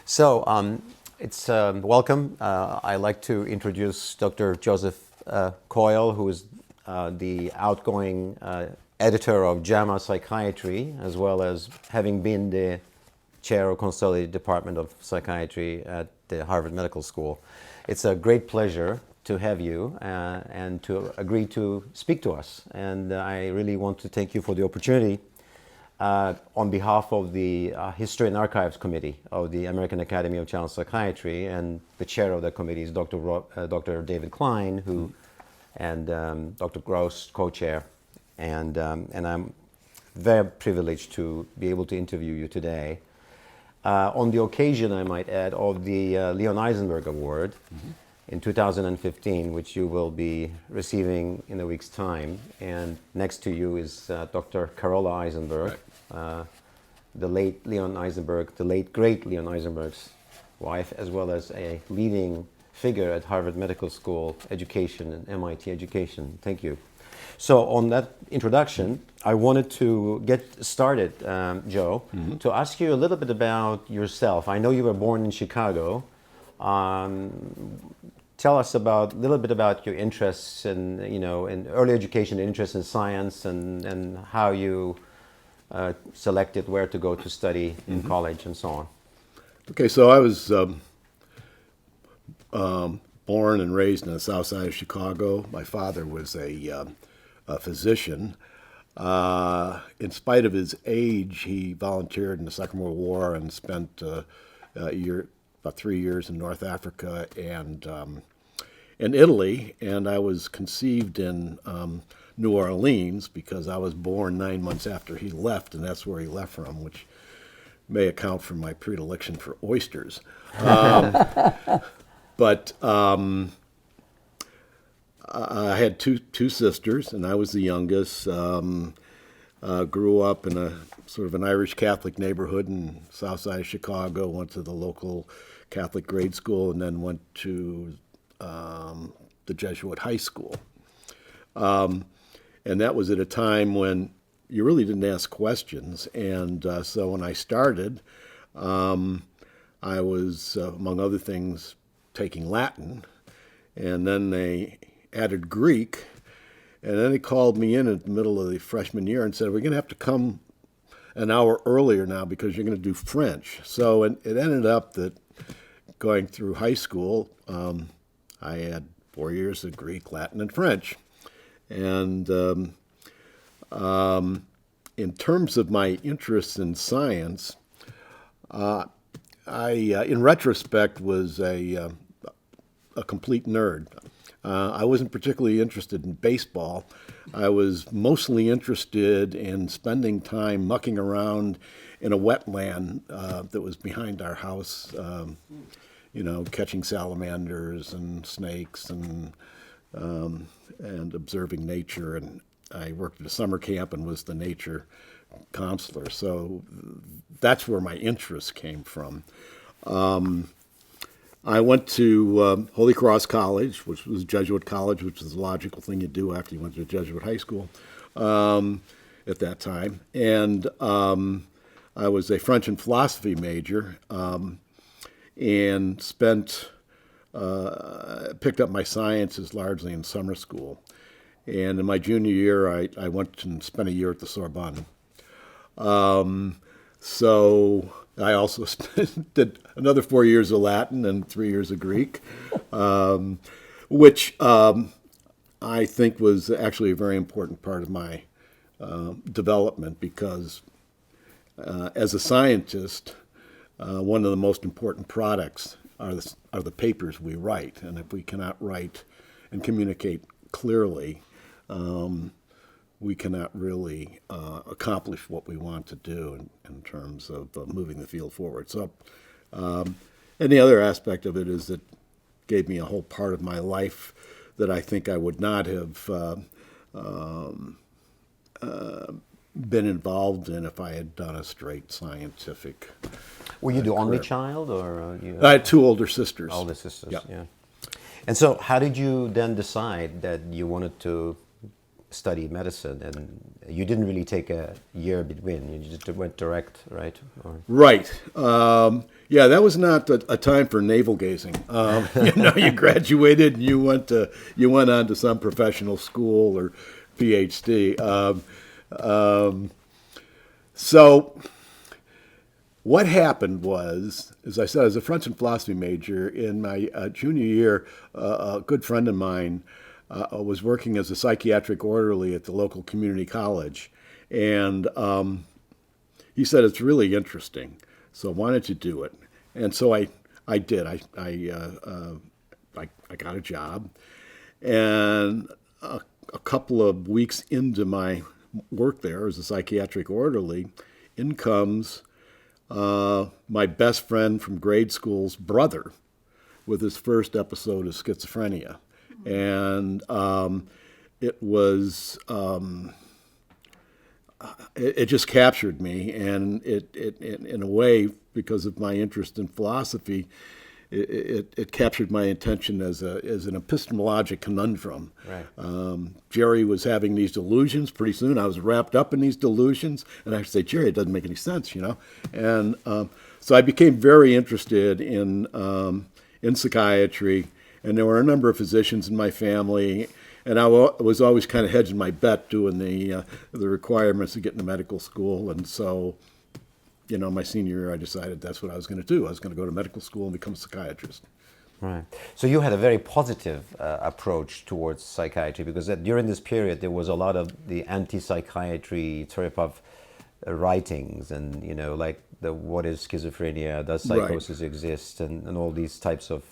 So, it's welcome. I'd like to introduce Dr. Joseph Coyle, who is the outgoing editor of JAMA Psychiatry, as well as having been the chair of Consolidated Department of Psychiatry at the Harvard Medical School. It's a great pleasure to have you and to agree to speak to us. And I really want to thank you for the opportunity on behalf of the History and Archives Committee of the American Academy of Child Psychiatry, and the chair of that committee is Dr. David Klein, who and Dr. Gross, co-chair, and I'm very privileged to be able to interview you today on the occasion, I might add, of the Leon Eisenberg Award in 2015, which you will be receiving in a week's time. And next to you is Dr. Carola Eisenberg, the late Leon Eisenberg, the late great Leon Eisenberg's wife, as well as a leading figure at Harvard Medical School education and MIT education. Thank you. So on that introduction, I wanted to get started, Joe, to ask you a little bit about yourself. I know you were born in Chicago. Tell us a little bit about your interests in early education, interest in science, and how you selected where to go to study in college and so on. Okay, so I was born and raised in the south side of Chicago. My father was a physician. In spite of his age, he volunteered in the Second World War and spent about 3 years in North Africa and in Italy. And I was conceived in New Orleans because I was born 9 months after he left, and that's where he left from, which may account for my predilection for oysters. But I had two sisters, and I was the youngest. Grew up in a sort of an Irish Catholic neighborhood in south side of Chicago, went to the local Catholic grade school, and then went to the Jesuit high school. And that was at a time when you really didn't ask questions. And so when I started, I was, among other things, taking Latin, and then they added Greek, and then they called me in at the middle of the freshman year and said, we're going to have to come an hour earlier now because you're going to do French. So it ended up that going through high school, I had 4 years of Greek, Latin, and French. And in terms of my interest in science, I, in retrospect, was a complete nerd. I wasn't particularly interested in baseball. I was mostly interested in spending time mucking around in a wetland that was behind our house, catching salamanders and snakes and observing nature. And I worked at a summer camp and was the nature counselor. So that's where my interest came from. I went to Holy Cross College, which was a Jesuit college, which is the logical thing you do after you went to a Jesuit high school at that time. And I was a French and philosophy major and picked up my sciences largely in summer school. And in my junior year, I went and spent a year at the Sorbonne. So I also did another 4 years of Latin and 3 years of Greek, which I think was actually a very important part of my development because as a scientist, one of the most important products are the papers we write. And if we cannot write and communicate clearly, we cannot really accomplish what we want to do in terms of moving the field forward. So, and the other aspect of it is it gave me a whole part of my life that I think I would not have been involved in if I had done a straight scientific Were you the career. only child, or I had two older sisters. older sisters? Yep. Yeah. And so, how did you then decide that you wanted to study medicine, and you didn't really take a year between. You just went direct, right? Or... Right. Yeah, that was not a time for navel gazing. You graduated and you went on to some professional school or PhD. So what happened was, as I said, as a French and philosophy major in my junior year, a good friend of mine was working as a psychiatric orderly at the local community college, and he said it's really interesting. So why don't you do it? And so I did. I got a job, and a couple of weeks into my work there as a psychiatric orderly, in comes my best friend from grade school's brother with his first episode of schizophrenia. And it was, it just captured me. And it in a way, because of my interest in philosophy, it captured my attention as an epistemologic conundrum. Right. Jerry was having these delusions. Pretty soon I was wrapped up in these delusions, and I would say, Jerry, it doesn't make any sense, And so I became very interested in psychiatry, and there were a number of physicians in my family, and I was always kind of hedging my bet doing the requirements to get into medical school, and so my senior year, I decided that's what I was going to do. I was going to go to medical school and become a psychiatrist. Right. So you had a very positive approach towards psychiatry, because during this period there was a lot of the anti-psychiatry sort of writings, and like the what is schizophrenia, does psychosis exist, and all these types of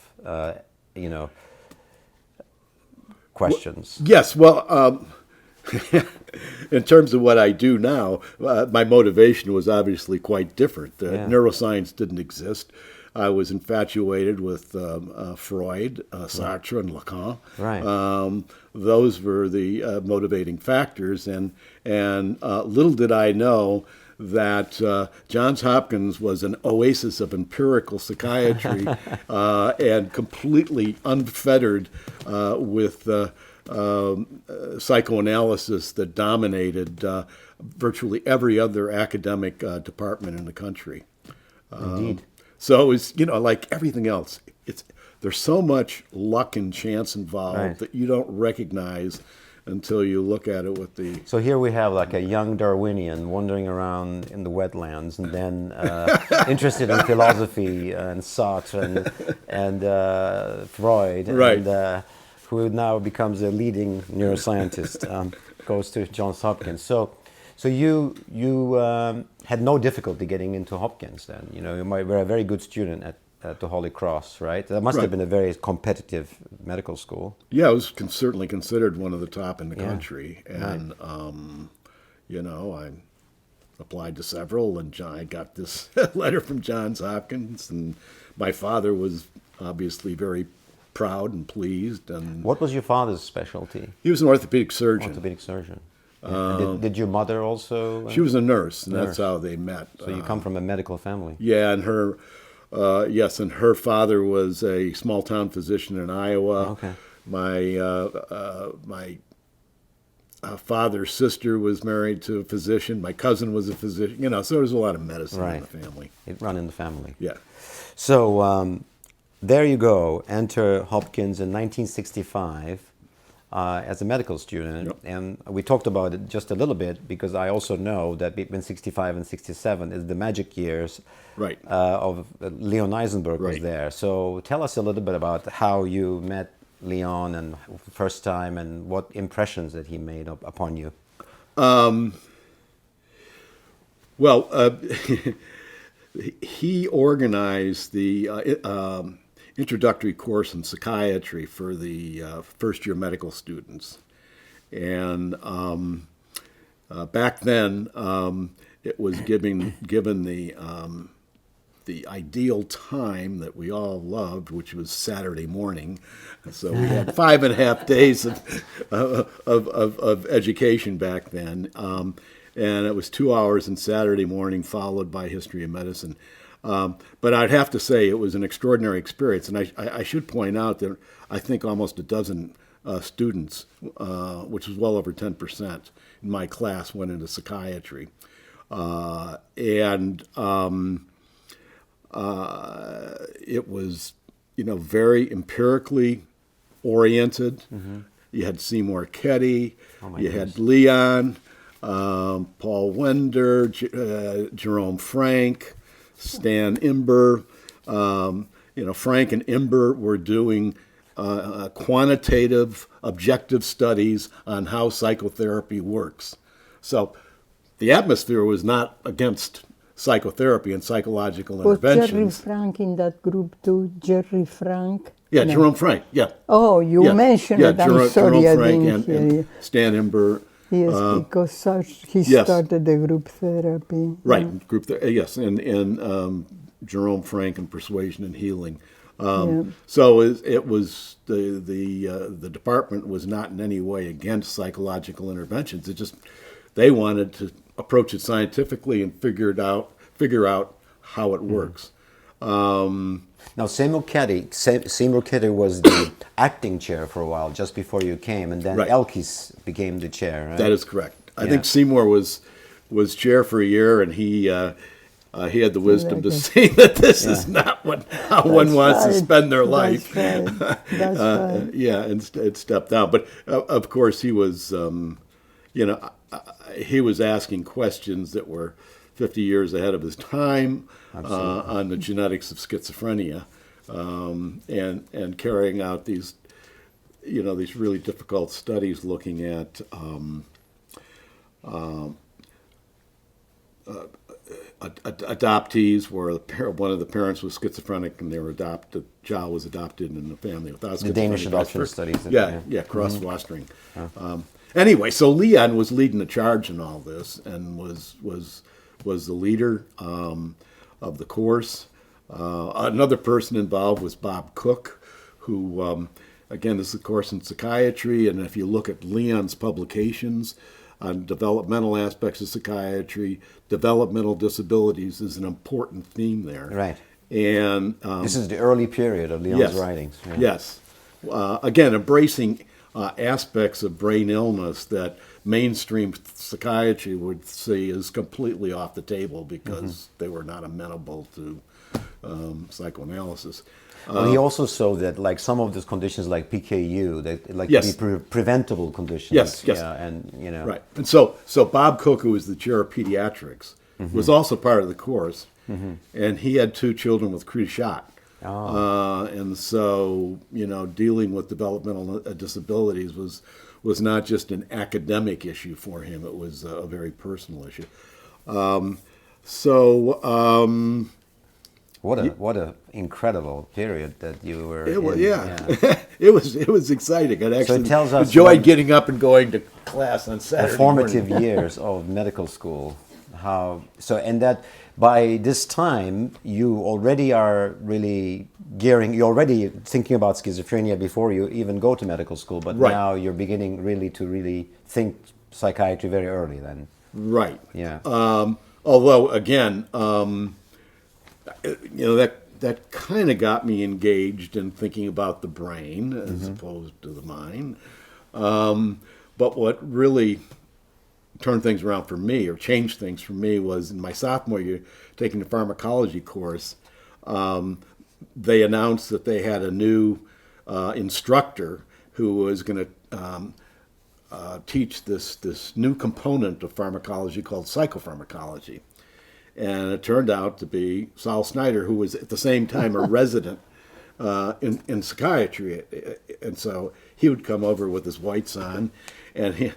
questions. Yes. Well. In terms of what I do now, my motivation was obviously quite different. Neuroscience didn't exist. I was infatuated with Freud, Sartre, and Lacan. Right. Those were the motivating factors, and little did I know that Johns Hopkins was an oasis of empirical psychiatry and completely unfettered with psychoanalysis that dominated virtually every other academic department in the country. Indeed. So it was, like everything else, there's so much luck and chance involved that you don't recognize until you look at it with the... So here we have like a young Darwinian wandering around in the wetlands, and then interested in philosophy and Sartre and Freud, right. And who now becomes a leading neuroscientist, goes to Johns Hopkins. So you had no difficulty getting into Hopkins then. You were a very good student at the Holy Cross, right? That must have been a very competitive medical school. Yeah, it was certainly considered one of the top in the country. And, I applied to several, and I got this letter from Johns Hopkins, and my father was obviously very proud and pleased. And what was your father's specialty? He was an orthopedic surgeon. Orthopedic surgeon. Did your mother also? She was a nurse, and that's how they met. So you come from a medical family. Yeah, and her father was a small town physician in Iowa. Okay. My father's sister was married to a physician. My cousin was a physician. So there was a lot of medicine in the family. It run in the family. Yeah. So there you go. Enter Hopkins in 1965 as a medical student. Yep. And we talked about it just a little bit, because I also know that between 65 and 67 is the magic years of Leon Eisenberg was there. So tell us a little bit about how you met Leon and the first time, and what impressions that he made upon you. He organized the introductory course in psychiatry for the first-year medical students. And back then, it was given the ideal time that we all loved, which was Saturday morning. So we had 5.5 days of education back then. And it was 2 hours on Saturday morning, followed by history of medicine. But I'd have to say it was an extraordinary experience. And I should point out that I think almost a dozen students, which was well over 10% in my class, went into psychiatry. It was, very empirically oriented. You had Seymour Ketty, you had Leon, Paul Wender, Jerome Frank, Stan Imber. Frank and Imber were doing quantitative, objective studies on how psychotherapy works. So the atmosphere was not against psychotherapy and psychological Was Jerry interventions. Frank in that group too? Jerry Frank? Yeah, No. Jerome Frank, yeah. Oh, you Yeah, mentioned yeah, it. I'm sorry, Jerome I Frank didn't hear and you. Stan Imber. Yes, because he yes. started the group therapy. Right, yes, and Jerome Frank and Persuasion and Healing. So it was the department was not in any way against psychological interventions. It just they wanted to approach it scientifically and figure out how it works. Now, Seymour Ketty was the acting chair for a while, just before you came, and then Right. Elkis became the chair, right? That is correct. I think Seymour was chair for a year, and he had the wisdom to see that this is not how one wants to spend their life. That's right. That's right. Yeah, and stepped down. But of course, he was, he was asking questions that were 50 years ahead of his time on the genetics of schizophrenia, and carrying out these really difficult studies looking at adoptees where one of the parents was schizophrenic and they were adopted. Child was adopted in a family without schizophrenia. The Danish adoption studies. Cross fostering. Anyway, so Leon was leading the charge in all this and was the leader of the course. Another person involved was Bob Cook, who again, this is a course in psychiatry, and if you look at Leon's publications on developmental aspects of psychiatry, developmental disabilities is an important theme there. Right. And this is the early period of Leon's writings. Yeah. Yes. Again, embracing aspects of brain illness that mainstream psychiatry would see as completely off the table because they were not amenable to psychoanalysis. Well, he also saw that, like, some of these conditions, like PKU, that Yes. could be preventable conditions. Yes. Yeah, and Right. And so Bob Cook, who was the chair of pediatrics, was also part of the course, and he had 2 children with Creux-de-Chat. And so, dealing with developmental disabilities was not just an academic issue for him; it was a very personal issue. What a incredible period that you were in. It was exciting. I actually tells us enjoyed getting up and going to class on Saturday the formative morning. years of medical school. And that by this time you already are really you're already thinking about schizophrenia before you even go to medical school, but Right. now you're beginning to think psychiatry very early then. Right. Yeah. Although again, that kind of got me engaged in thinking about the brain as opposed to the mind. But what really turned things around for me, or changed things for me, was in my sophomore year, taking the pharmacology course. They announced that they had a new instructor who was going to teach this new component of pharmacology called psychopharmacology. And it turned out to be Saul Snyder, who was at the same time a resident in psychiatry. And so he would come over with his whites on, and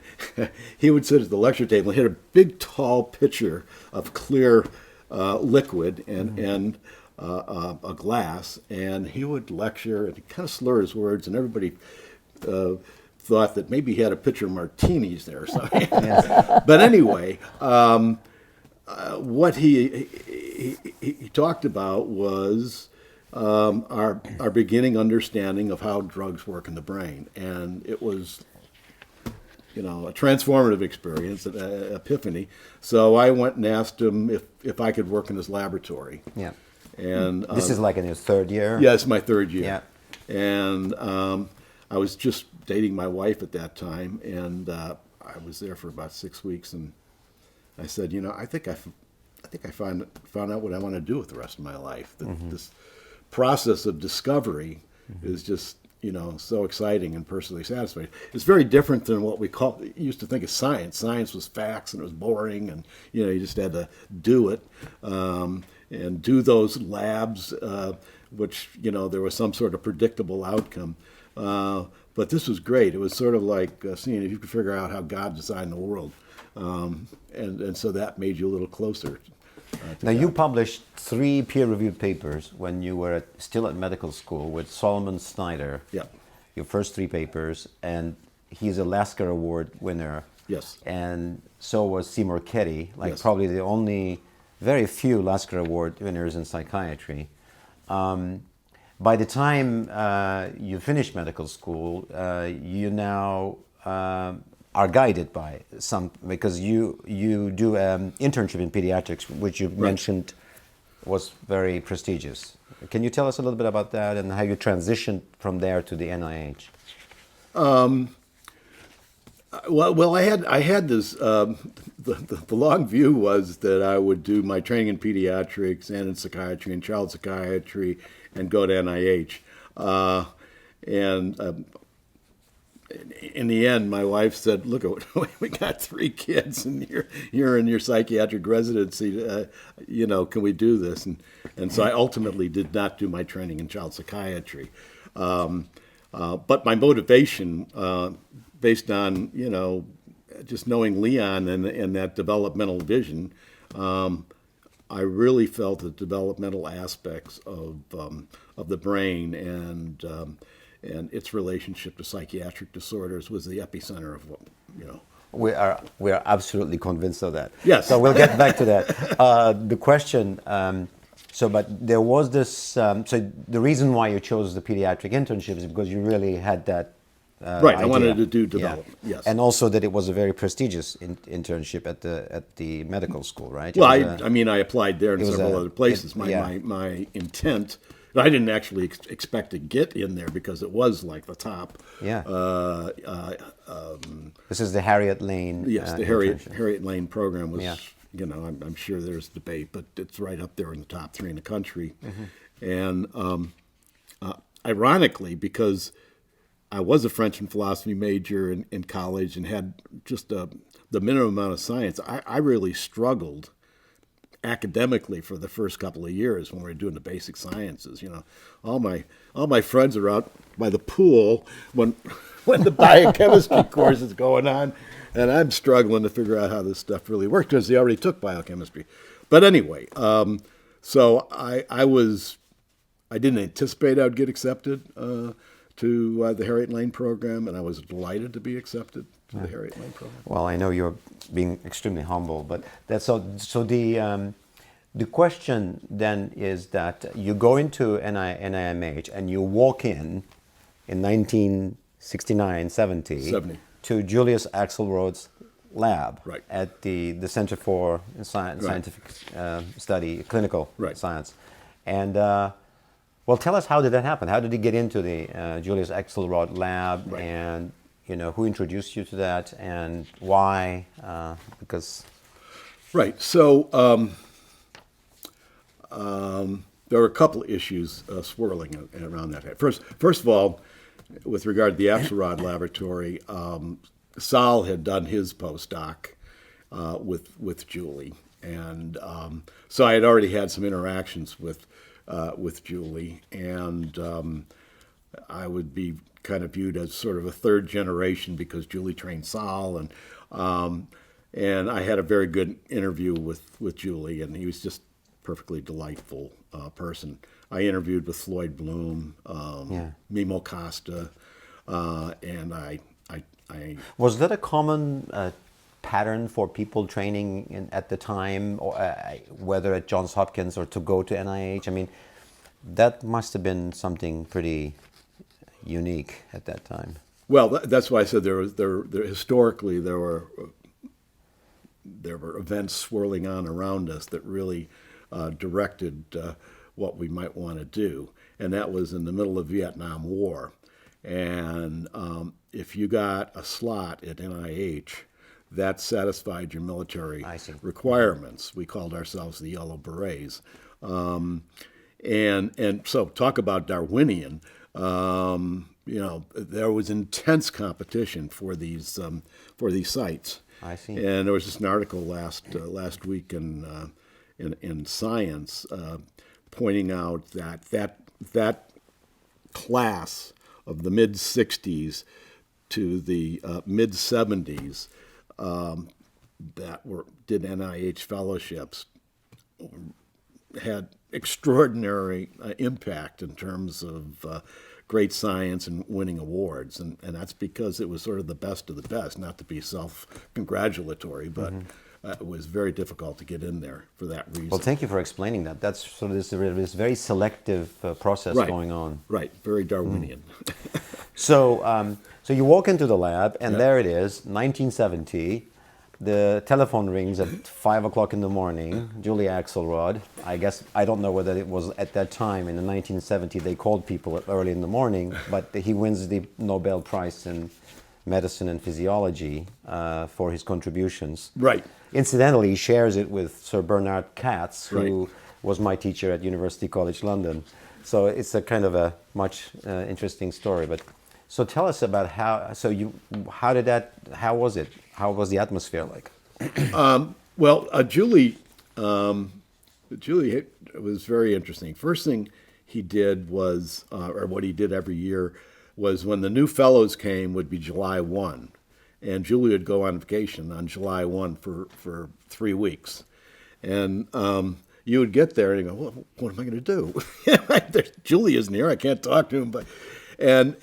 he would sit at the lecture table and hit a big, tall pitcher of clear liquid and a glass, and he would lecture, and he kind of slur his words, and everybody thought that maybe he had a pitcher of martinis there or something. But anyway, what he talked about was our beginning understanding of how drugs work in the brain, and it was a transformative experience, an epiphany. So I went and asked him if I could work in his laboratory. Yeah. And this is like in your third year? Yeah, it's my third year. Yeah. And I was just dating my wife at that time, and I was there for about 6 weeks, and I said, I think I found out what I want to do with the rest of my life. This process of discovery is just so exciting and personally satisfying. It's very different than what we used to think of science. Science was facts and it was boring, and you just had to do it and do those labs, which there was some sort of predictable outcome. But this was great. It was sort of like seeing if you could figure out how God designed the world, and so that made you a little closer. Now, you published 3 peer-reviewed papers when you were still at medical school with Solomon Snyder. Yeah. Your first 3 papers, and he's a Lasker Award winner. Yes. And so was Seymour Ketty, Yes. probably the only, very few Lasker Award winners in psychiatry. By the time you finished medical school, you now are guided by some, because you do internship in pediatrics, which you mentioned was very prestigious. Can you tell us a little bit about that and how you transitioned from there to the NIH? Well, I had this. The long view was that I would do my training in pediatrics and in psychiatry and child psychiatry and go to NIH. In the end, my wife said, "Look, we got 3 kids, and you're in your psychiatric residency. Can we do this?" And so I ultimately did not do my training in child psychiatry. But my motivation, based on just knowing Leon and that developmental vision, I really felt the developmental aspects of the brain and its relationship to psychiatric disorders was the epicenter of what. We are absolutely convinced of that. Yes. So we'll get back to that. The question. But there was this. So the reason why you chose the pediatric internship is because you really had that. Right. Idea. I wanted to do development. Yeah. Yes. And also that it was a very prestigious internship at the medical school, right? Well, I applied there and several other places. Yeah. My intent. I didn't actually expect to get in there because it was like the top. Yeah. This is the Harriet Lane. Yes, the Harriet Lane program was. Yeah. I'm sure there's debate, but it's right up there in the top 3 in the country. Mm-hmm. And ironically, because I was a French and philosophy major in college and had just the minimum amount of science, I really struggled academically for the first couple of years when we were doing the basic sciences. All my friends are out by the pool when the biochemistry course is going on, and I'm struggling to figure out how this stuff really works because they already took biochemistry. But anyway, so I didn't anticipate I'd get accepted to the Harriet Lane program, and I was delighted to be accepted to the Harriet Lane program. Well, I know you're being extremely humble, but that's so the question then is that you go into NIMH and you walk in 1969, 70. To Julius Axelrod's lab at the Center for Scientific Study, Clinical Science. And well, tell us, how did that happen? How did you get into the Julius Axelrod lab, and who introduced you to that, and why? Because so there were a couple of issues swirling around that. First of all, with regard to the Axelrod laboratory, Saul had done his postdoc with Julie, and so I had already had some interactions with Julie, and I would be kind of viewed as sort of a third generation because Julie trained Saul, and I had a very good interview with Julie, and he was just perfectly delightful person. I interviewed with Floyd Bloom, Mimo Costa, and I was that a common pattern for people training at the time, or whether at Johns Hopkins or to go to NIH? I mean, that must have been something pretty unique at that time. Well, that's why I said historically there were events swirling on around us that really directed what we might want to do, and that was in the middle of Vietnam War. And if you got a slot at NIH, that satisfied your military I see. requirements. We called ourselves the Yellow Berets. And so talk about Darwinian. There was intense competition for these sites. I see. And there was just an article last week in Science pointing out that class of the mid '60s to the mid '70s that did NIH fellowships had extraordinary impact in terms of great science and winning awards. And that's because it was sort of the best of the best, not to be self-congratulatory, but it was very difficult to get in there for that reason. Well, thank you for explaining that. That's sort of this very selective process going on. Right, very Darwinian. So you walk into the lab, and there it is, 1970. The telephone rings at 5 o'clock in the morning. Julie Axelrod. I don't know whether it was at that time in the 1970 they called people early in the morning, but he wins the Nobel Prize in medicine and physiology for his contributions. Right. Incidentally, he shares it with Sir Bernard Katz, who was my teacher at University College London. So it's a kind of a much interesting story. But so tell us about how was it? How was the atmosphere like? Julie was very interesting. First thing he did was, or what he did every year, was when the new fellows came would be July 1. And Julie would go on vacation on July 1 for 3 weeks. And you would get there and you go, well, what am I going to do? Julie isn't here. I can't talk to him. And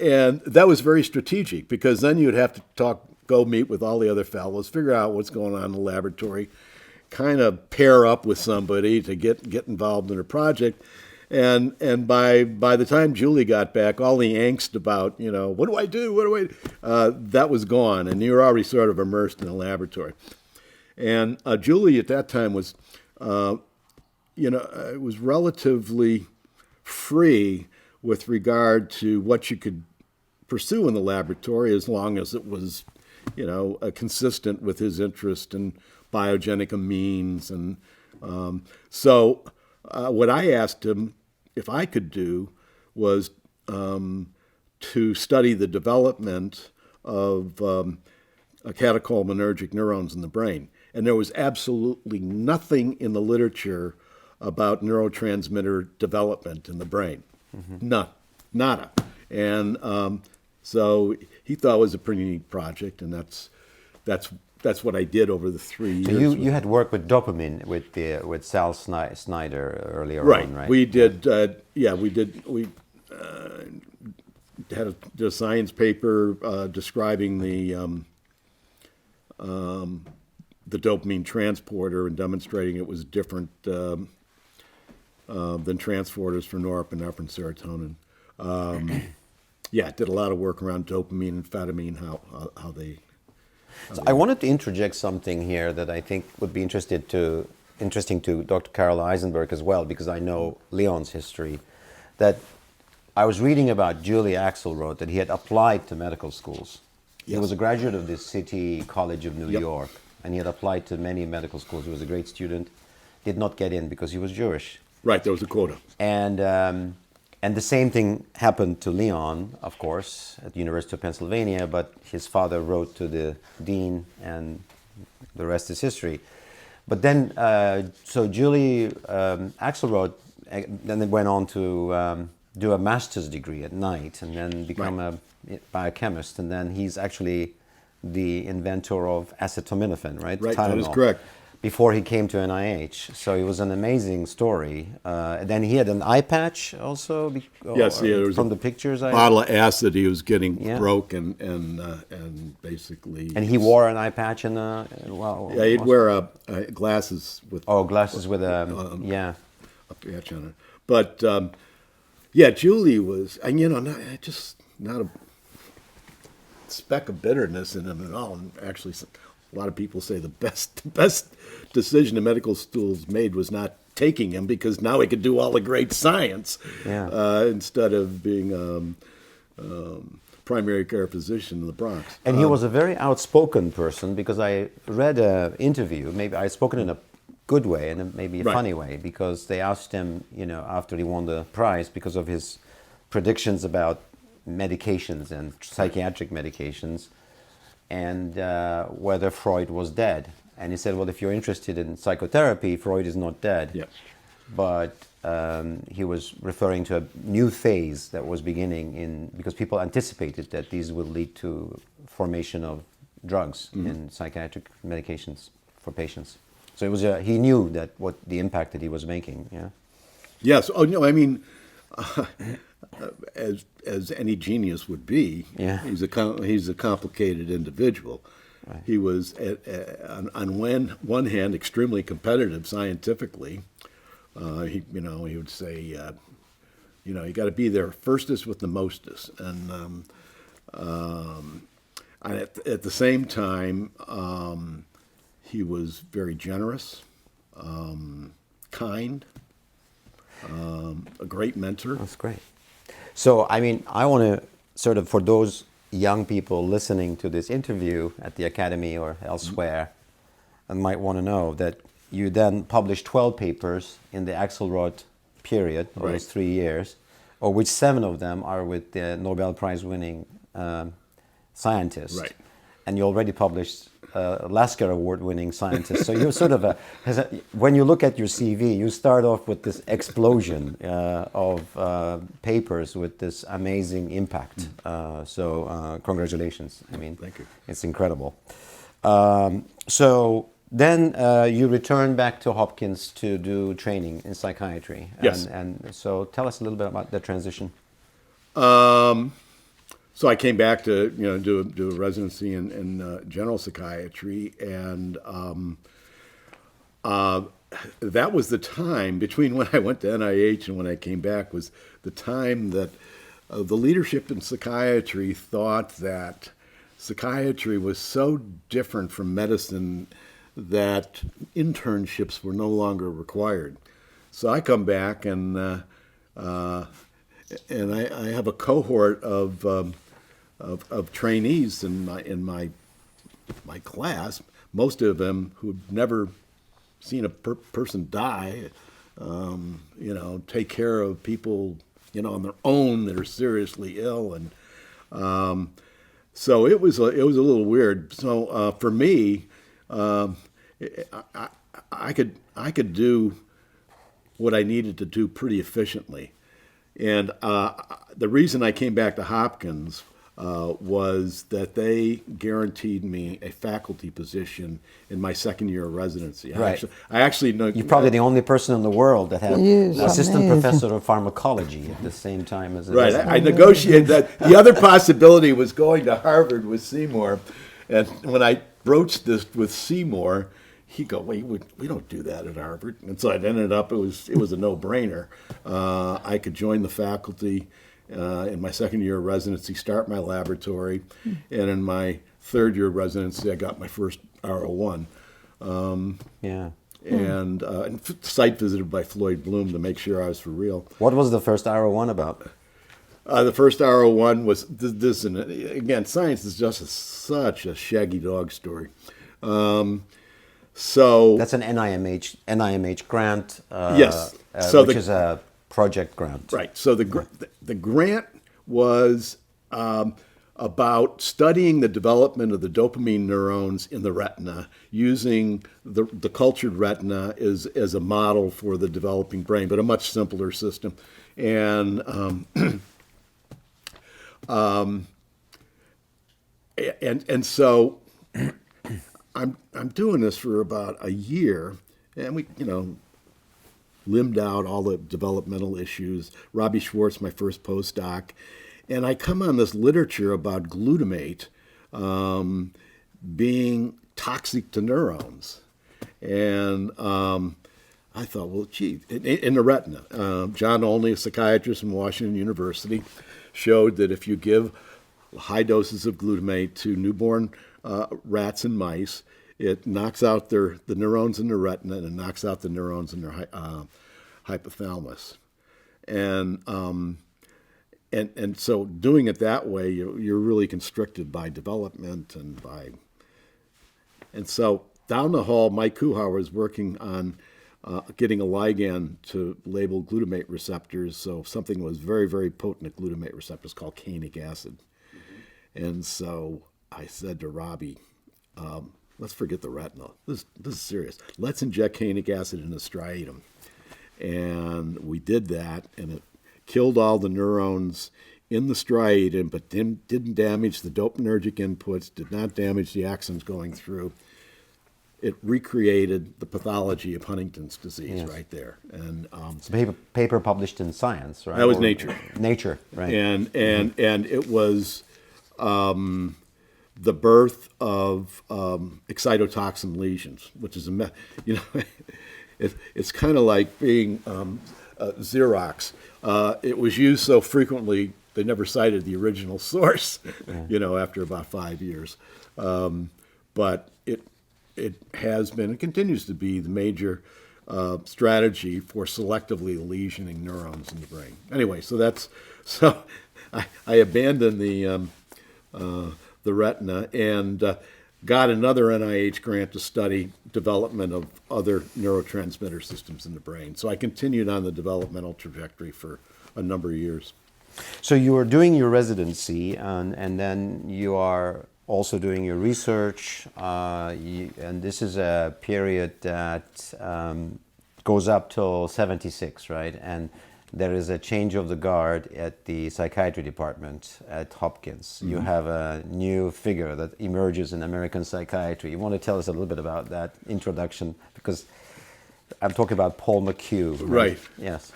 that was very strategic, because then you'd have to go meet with all the other fellows, figure out what's going on in the laboratory, kind of pair up with somebody to get involved in a project. And by the time Julie got back, all the angst about, what do I do? That was gone, and you were already sort of immersed in the laboratory. And Julie at that time was, was relatively free with regard to what you could pursue in the laboratory, as long as it was, consistent with his interest in biogenic amines. And so what I asked him if I could do was to study the development of catecholaminergic neurons in the brain. And there was absolutely nothing in the literature about neurotransmitter development in the brain. None. Nada. And so he thought it was a pretty neat project, and that's what I did over the 3 years. So you had worked with dopamine with Sal Snyder earlier on, right? We did. We did. We did a science paper describing the dopamine transporter and demonstrating it was different than transporters for norepinephrine and serotonin. Did a lot of work around dopamine and amphetamine, how they. So I wanted to interject something here that I think would be interesting to Dr. Carol Eisenberg as well, because I know Leon's history. That I was reading about Julie Axelrod, that he had applied to medical schools. Yes. He was a graduate of the City College of New York, and he had applied to many medical schools. He was a great student, did not get in because he was Jewish. Right, there was a quota. And the same thing happened to Leon, of course, at the University of Pennsylvania, but his father wrote to the dean, and the rest is history. But then, so Julie Axelrod then went on to do a master's degree at night, and then become a biochemist, and then he's actually the inventor of acetaminophen, right? Right, Tylenol, that is correct. Before he came to NIH. So it was an amazing story. Then he had an eye patch also. Yes, there was from the pictures. Bottle of acid he was getting broke and basically. And he wore an eye patch and he'd wear glasses with. Oh, glasses with a a patch on it. But Julie was, and not a speck of bitterness in him at all. And actually, a lot of people say the best decision the medical schools made was not taking him, because now he could do all the great science instead of being primary care physician in the Bronx. And he was a very outspoken person, because I read an interview, maybe I spoken in a good way and maybe a Right. funny way, because they asked him, after he won the prize, because of his predictions about medications and psychiatric medications, and whether Freud was dead. And he said, well, if you're interested in psychotherapy, Freud is not dead. Yeah. But he was referring to a new phase that was beginning because people anticipated that these would lead to formation of drugs and psychiatric medications for patients. So it was he knew that what the impact that he was making. Yeah. Yes. Oh no. I mean, as any genius would be, Yeah. he's a complicated individual. Right. He was on one hand extremely competitive scientifically. He would say, you got to be there firstest with the mostest, and at the same time, he was very generous, kind, a great mentor. That's great. So, I mean, I want to sort of, for those young people listening to this interview at the Academy or elsewhere, and might want to know that you then published 12 papers in the Axelrod period, or those 3 years, of which 7 of them are with the Nobel Prize winning scientists. Right. And you already published Lasker Award-winning scientist. So you're sort of when you look at your CV, you start off with this explosion of papers with this amazing impact. So congratulations. I mean, Thank you. It's incredible. So then you returned back to Hopkins to do training in psychiatry. Yes. And so tell us a little bit about the transition. So I came back to do a residency in general psychiatry, and that was the time between when I went to NIH and when I came back, was the time that the leadership in psychiatry thought that psychiatry was so different from medicine that internships were no longer required. So I come back and I have a cohort of trainees in my class, most of them who've never seen a person die, take care of people, on their own that are seriously ill, and so it was a little weird. So for me, I could do what I needed to do pretty efficiently. And the reason I came back to Hopkins was that they guaranteed me a faculty position in my second year of residency. Right. I actually know You're probably the only person in the world that had Yes, assistant amazing. professor of pharmacology at the same time as a Right. resident. I negotiated that. The other possibility was going to Harvard with Seymour, and when I broached this with Seymour, he go, "Wait, we don't do that at Harvard." And so it ended up it was a no-brainer. I could join the faculty in my second year of residency, start my laboratory, and in my third year of residency, I got my first R01. Yeah. And site visited by Floyd Bloom to make sure I was for real. What was the first R01 about? The first R01 was this, and again, science is just such a shaggy dog story. So That's an NIMH grant. Yes. So which is a project grant. right. So the grant was about studying the development of the dopamine neurons in the retina, using the cultured retina as a model for the developing brain, but a much simpler system. And and so I'm doing this for about a year, and we limbed out all the developmental issues. Robbie Schwartz, my first postdoc, and I come on this literature about glutamate being toxic to neurons, and I thought, well, gee, in the retina, John Olney, a psychiatrist from Washington University, showed that if you give high doses of glutamate to newborn rats and mice, it knocks out the neurons in the retina, and it knocks out the neurons in their hypothalamus. And and so doing it that way, you're really constricted by development and so down the hall, Mike Kuhauer was working on getting a ligand to label glutamate receptors. So something was very, very potent at glutamate receptors called canic acid. And so I said to Robbie, let's forget the retinal. This is serious. Let's inject canic acid in the striatum. And we did that, and it killed all the neurons in the striatum, but didn't damage the dopaminergic inputs, did not damage the axons going through. It recreated the pathology of Huntington's disease right there. And it's a paper published in Science, right? That was Nature. Nature, right. And it was the birth of excitotoxin lesions, which is it's kind of like being Xerox. It was used so frequently they never cited the original source, after about 5 years. But it has been and continues to be the major strategy for selectively lesioning neurons in the brain. Anyway, so I abandoned the retina and got another NIH grant to study development of other neurotransmitter systems in the brain. So I continued on the developmental trajectory for a number of years. So you are doing your residency, and then you are also doing your research, and this is a period that goes up till 76, right? And there is a change of the guard at the psychiatry department at Hopkins. You have a new figure that emerges in American psychiatry. You want to tell us a little bit about that introduction? Because I'm talking about Paul McHugh. Right. Yes.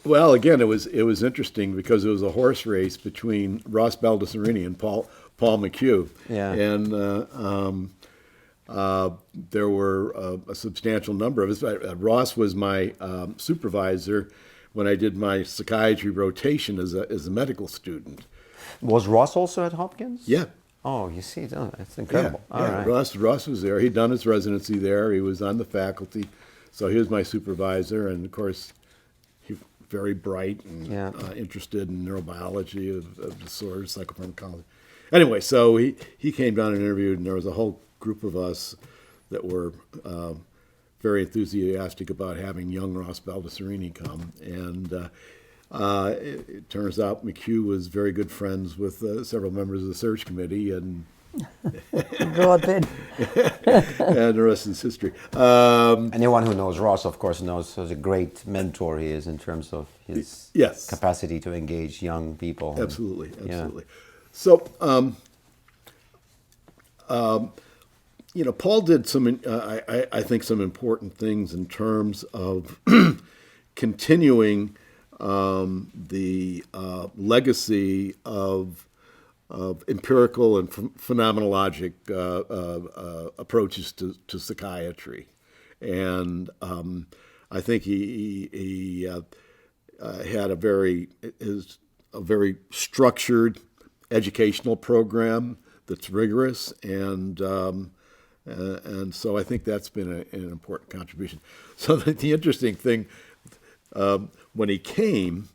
Well, again, it was interesting because it was a horse race between Ross Baldessarini and Paul McHugh. Yeah. And there were a substantial number of us. Ross was my supervisor when I did my psychiatry rotation as a medical student. Was Ross also at Hopkins? Yeah. Oh, you see, that's incredible. Yeah, All yeah. right. Ross was there. He'd done his residency there. He was on the faculty. So he was my supervisor. And, of course, he very bright and interested in neurobiology of disorders, psychopharmacology. Anyway, so he came down and interviewed, and there was a whole group of us that were very enthusiastic about having young Ross Baldessarini come. And it turns out McHugh was very good friends with several members of the search committee, and Got it. and the rest is history. Anyone who knows Ross, of course, knows what a great mentor he is in terms of his capacity to engage young people. Absolutely. Yeah. So, Paul did some, I think, some important things in terms of continuing the legacy of empirical and phenomenologic approaches to psychiatry, and I think he had a very structured educational program that's rigorous, and so I think that's been an important contribution. So the interesting thing, when he came,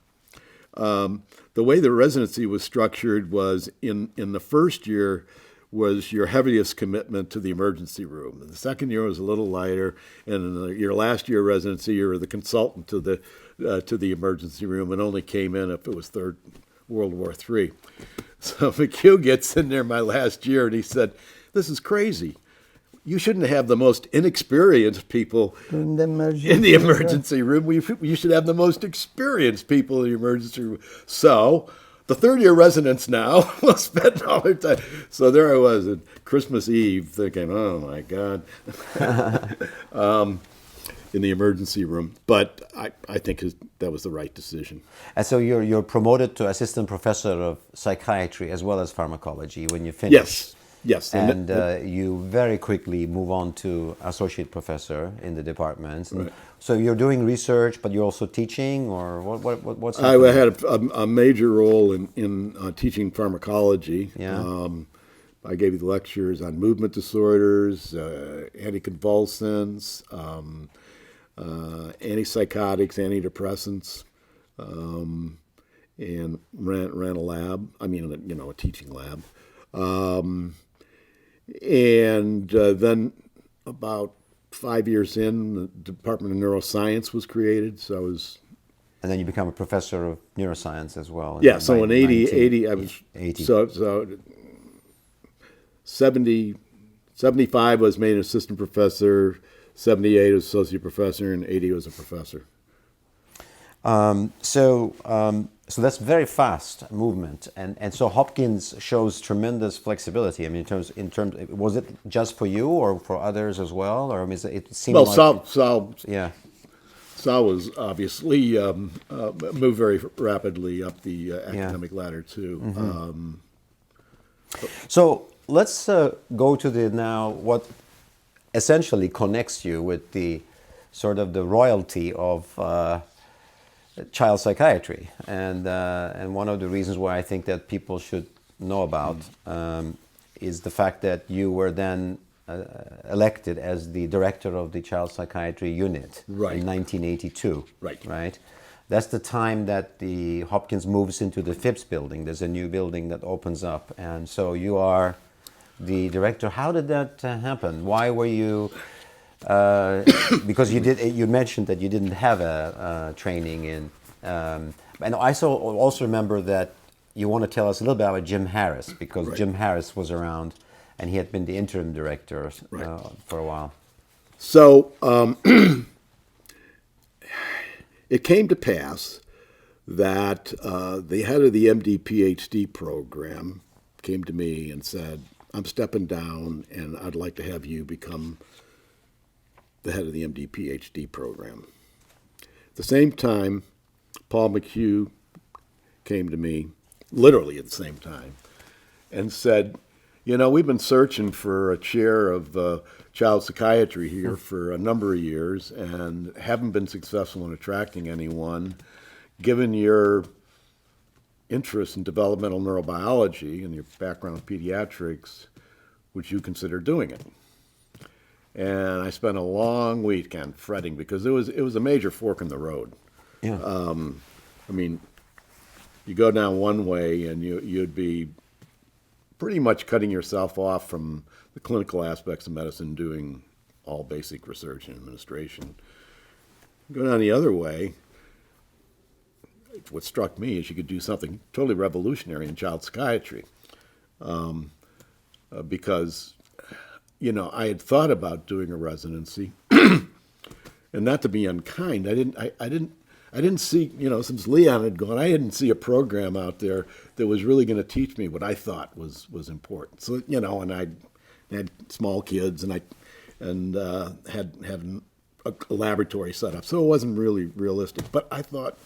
the way the residency was structured was in the first year was your heaviest commitment to the emergency room. And the second year was a little lighter, and in your last year of residency, you were the consultant to the emergency room and only came in if it was Third World War III. So McHugh gets in there my last year, and he said, "This is crazy. You shouldn't have the most inexperienced people in the emergency room. You should have the most experienced people in the emergency room." So the third-year residents now will spend all their time. So there I was at Christmas Eve thinking, oh, my God, in the emergency room. But I think that was the right decision. And so you're promoted to assistant professor of psychiatry as well as pharmacology when you finish. Yes. And you very quickly move on to associate professor in the department. Right. So you're doing research, but you're also teaching, or what's I happening? had a major role in teaching pharmacology. Yeah. I gave the lectures on movement disorders, anticonvulsants, antipsychotics, antidepressants, and ran a lab. I mean, a teaching lab. And then about 5 years in, the Department of Neuroscience was created. So I was... And then you become a professor of neuroscience as well. Yeah, so in 80, I was... 80. So 75 was made an assistant professor, 78 was associate professor, and 80 was a professor. So that's very fast movement, and so Hopkins shows tremendous flexibility. I mean, in terms, was it just for you or for others as well, or I mean, it seemed Well, like Sal was obviously moved very rapidly up the academic ladder too. Mm-hmm. So let's go to the now what essentially connects you with the sort of the royalty of child psychiatry, and one of the reasons why I think that people should know about is the fact that you were then elected as the director of the child psychiatry unit in 1982. Right. That's the time that the Hopkins moves into the Phipps building. There's a new building that opens up, and so you are the director. How did that happen? Why were you? Because you mentioned that you didn't have a training in, and I also remember that you want to tell us a little bit about Jim Harris, because Jim Harris was around, and he had been the interim director for a while. So it came to pass that the head of the MD PhD program came to me and said, "I'm stepping down, and I'd like to have you become the head of the MD PhD program." At the same time, Paul McHugh came to me, literally at the same time, and said, we've been searching for a chair of child psychiatry here for a number of years and haven't been successful in attracting anyone. Given your interest in developmental neurobiology and your background in pediatrics, would you consider doing it? And I spent a long weekend fretting because it was a major fork in the road. Yeah. I mean, you go down one way and you'd be pretty much cutting yourself off from the clinical aspects of medicine, doing all basic research and administration. Go down the other way, what struck me is you could do something totally revolutionary in child psychiatry. Because I had thought about doing a residency, and not to be unkind, I didn't see, since Leon had gone, I didn't see a program out there that was really going to teach me what I thought was important. So, and I had small kids, and I had a laboratory set up, so it wasn't really realistic. But I thought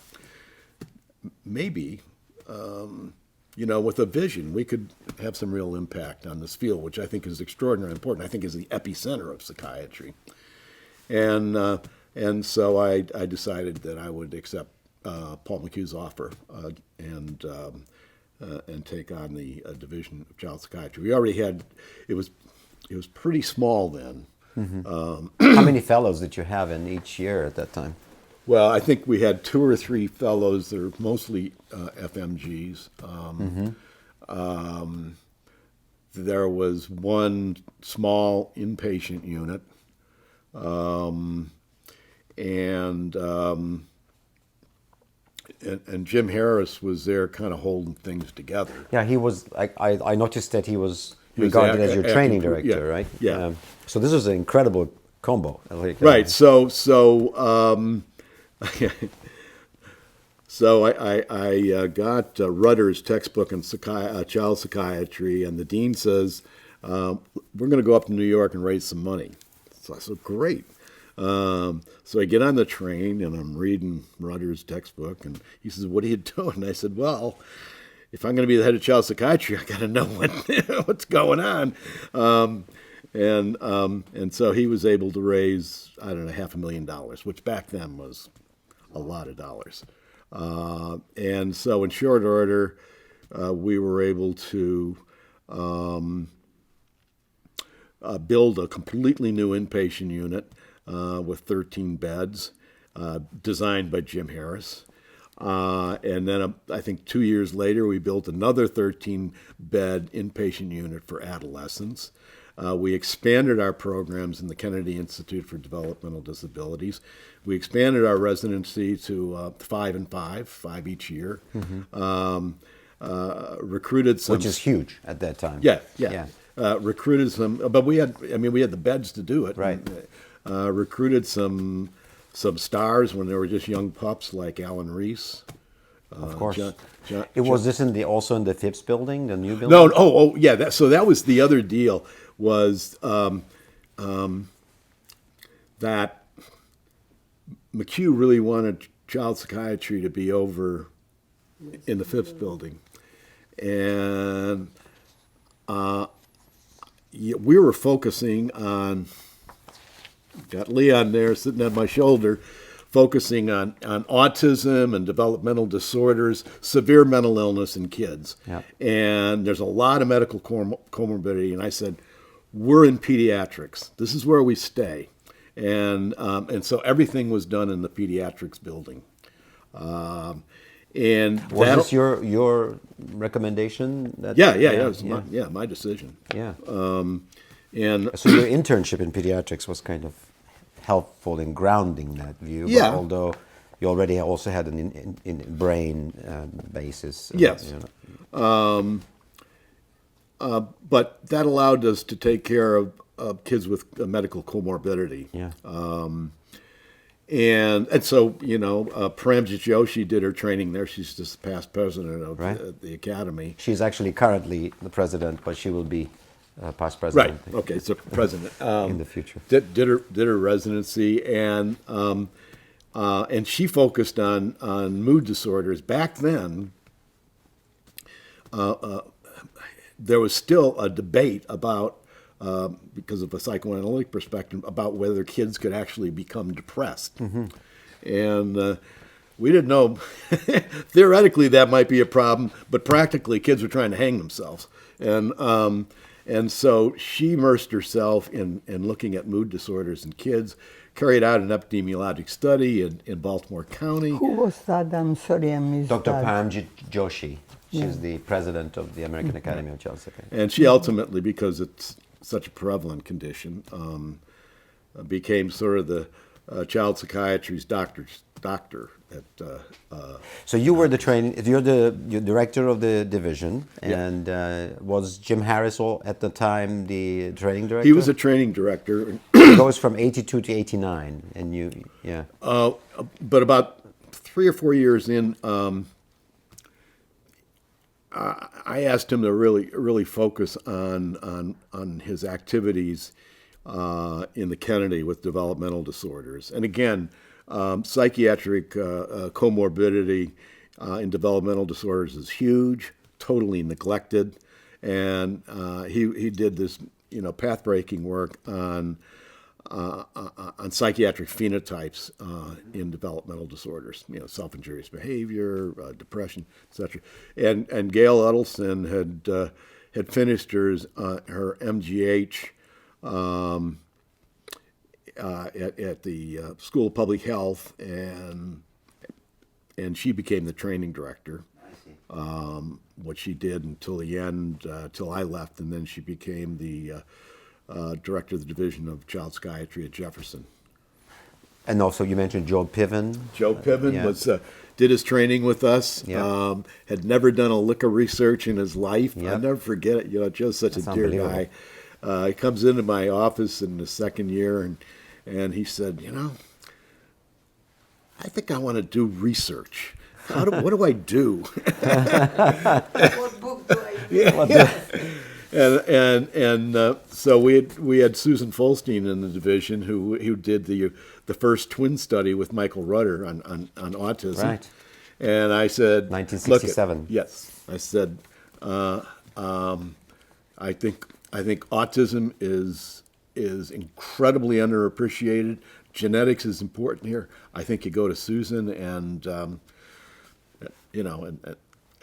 maybe, with a vision, we could have some real impact on this field, which I think is extraordinarily important. I think is the epicenter of psychiatry. And so I decided that I would accept Paul McHugh's offer and take on the division of child psychiatry. We already had it was pretty small then. Mm-hmm. How many fellows did you have in each year at that time? Well, I think we had 2 or 3 fellows that are mostly FMGs. There was one small inpatient unit, and Jim Harris was there, kind of holding things together. Yeah, he was. I noticed that he was regarded as your training director, right? Yeah. So this was an incredible combo. Right. So I got Rutter's textbook in child psychiatry, and the dean says, we're going to go up to New York and raise some money. So I said, great. So I get on the train, and I'm reading Rutter's textbook, and he says, what are you doing? And I said, well, if I'm going to be the head of child psychiatry, I got to know what's going on. And so he was able to raise, $500,000, which back then was a lot of dollars. And so in short order, we were able to build a completely new inpatient unit with 13 beds, designed by Jim Harris. And then I think 2 years later, we built another 13-bed inpatient unit for adolescents. We expanded our programs in the Kennedy Institute for Developmental Disabilities. We expanded our residency to 5 and 5 each year. Recruited some, Which is huge at that time. Yeah. Recruited some, but we had the beds to do it. Right. Recruited some stars when they were just young pups, like Alan Reese. Of course. John, Was this also in the Phipps building, the new building? No, yeah. So that was the other deal, was that McHugh really wanted child psychiatry to be over in the Phipps building, and we were focusing on. Got Leon there sitting on my shoulder, focusing on autism and developmental disorders, severe mental illness in kids. Yeah. And there's a lot of medical comorbidity. And I said, we're in pediatrics. This is where we stay. And so everything was done in the pediatrics building. And was this your recommendation? It was my decision. Yeah. And so your internship in pediatrics was kind of helpful in grounding that view. Yeah. But although you already also had an in brain basis. Yes. But that allowed us to take care of kids with medical comorbidity. Yeah. And so, Paramjit Joshi did her training there. She's just past president of the academy. She's actually currently the president, but she will be past president. Right. Okay. So president in the future. did her residency, and she focused on mood disorders. Back then, there was still a debate about, because of a psychoanalytic perspective, about whether kids could actually become depressed. Mm-hmm. And we didn't know. Theoretically, that might be a problem, but practically, kids were trying to hang themselves. And so she immersed herself in looking at mood disorders in kids, carried out an epidemiologic study in Baltimore County. Who was that? I'm sorry, I missed Dr. that. Paramjit Joshi. She's the president of the American Academy of Child Psychiatry. And she ultimately, because it's such a prevalent condition, became sort of the child psychiatry's doctor at. So you were you're the director of the division, and was Jim Harris at the time the training director? He was a training director. It goes from 82 to 89, and But about 3 or 4 years in, I asked him to really focus on his activities in the Kennedy with developmental disorders. And again, psychiatric comorbidity in developmental disorders is huge, totally neglected, and he did this path-breaking work on psychiatric phenotypes in developmental disorders, self-injurious behavior, depression, etc. And Gail Uddleston had finished her MGH at the School of Public Health, and she became the training director. What she did until the end, till I left, and then she became the director of the Division of Child Psychiatry at Jefferson. And also, you mentioned Joe Piven. Joe Piven did his training with us. Yeah. Had never done a lick of research in his life. Yep. I'll never forget it. Joe's such That's a dear guy. He comes into my office in the second year, and he said, I think I want to do research. What do I do? What book do I do? And so we had Susan Folstein in the division who did the first twin study with Michael Rudder on autism. Right. And I said, 1967. Yes, I said, I think autism is incredibly underappreciated. Genetics is important here. I think you go to Susan and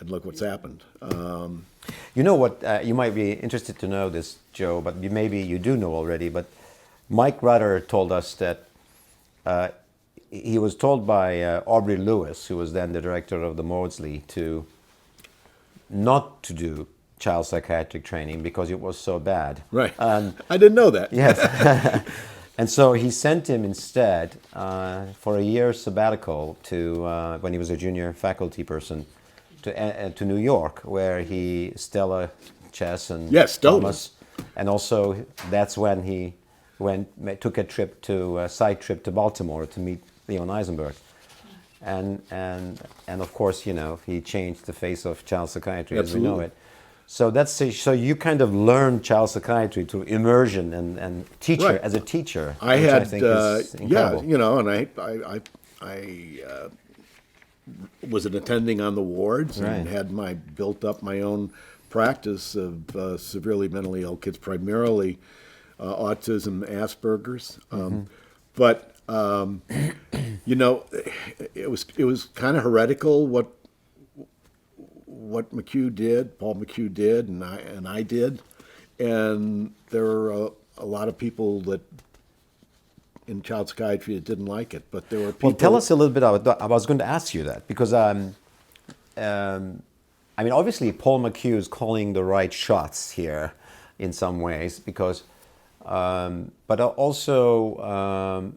look what's happened. You know what? You might be interested to know this, Joe, but maybe you do know already. But Mike Rudder told us that he was told by Aubrey Lewis, who was then the director of the Maudsley, to not to do child psychiatric training because it was so bad. Right. I didn't know that. Yes. And so he sent him instead for a year sabbatical to when he was a junior faculty person to New York, where Stella, Chess, and Yes, Stella. Thomas, and also that's when he took a side trip to Baltimore to meet Leon Eisenberg, and of course he changed the face of child psychiatry as we know Absolutely. it. So you kind of learned child psychiatry through immersion and teacher Right. as a teacher. I which had, I think is incredible. and I was an attending on the wards and Right. had built up my own practice of severely mentally ill kids, primarily autism, Asperger's. But it was kind of heretical what Paul McHugh did, and I did, and there were a lot of people that in child psychiatry that didn't like it, but there were people. Well, tell us a little bit about that. I was going to ask you that because obviously Paul McHugh is calling the right shots here in some ways because, but also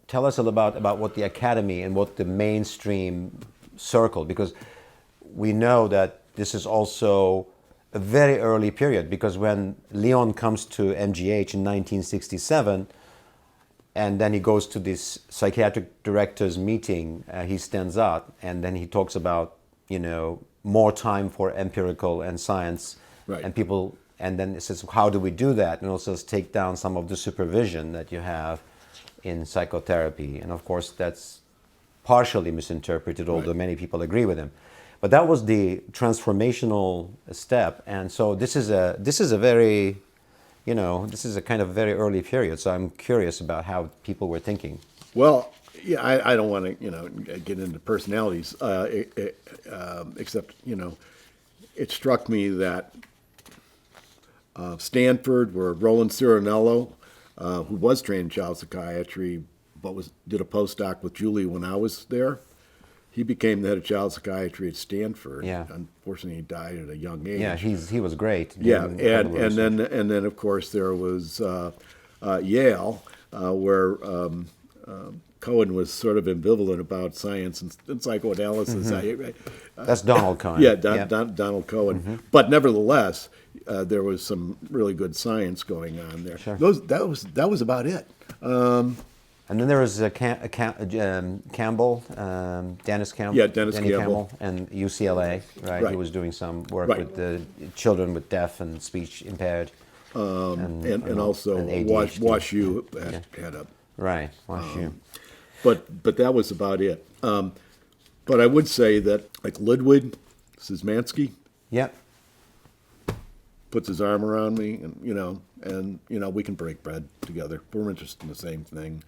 tell us a little about what the academy and what the mainstream circle, because we know that this is also a very early period, because when Leon comes to MGH in 1967, and then he goes to this psychiatric directors meeting, he stands up and then he talks about, more time for empirical and science. Right. And people, and then it says, how do we do that? And also take down some of the supervision that you have in psychotherapy. And of course, that's partially misinterpreted, although many people agree with him. But that was the transformational step. And so this is a very, this is a kind of very early period. So I'm curious about how people were thinking. Well, yeah, I don't want to, get into personalities, except, it struck me that Stanford, where Roland Cirinello, who was trained in child psychiatry, but did a postdoc with Julie when I was there, he became the head of child psychiatry at Stanford. Yeah. Unfortunately, he died at a young age. Yeah, he was great. Yeah, doing incredible research. and then of course there was Yale, where Cohen was sort of ambivalent about science and psychoanalysis. That's Donald Cohen. Yeah, Donald Cohen. But nevertheless, there was some really good science going on there. Sure. That was about it. And then there was Campbell, Dennis Campbell. Yeah, Dennis Denny Campbell. And UCLA, right? Right. He was doing some work Right. with the children with deaf and speech impaired. And also and ADHD. WashU had a. Right, WashU. But that was about it. But I would say that like Ludwig Szymanski Yep. puts his arm around me, and we can break bread together. We're interested in the same thing.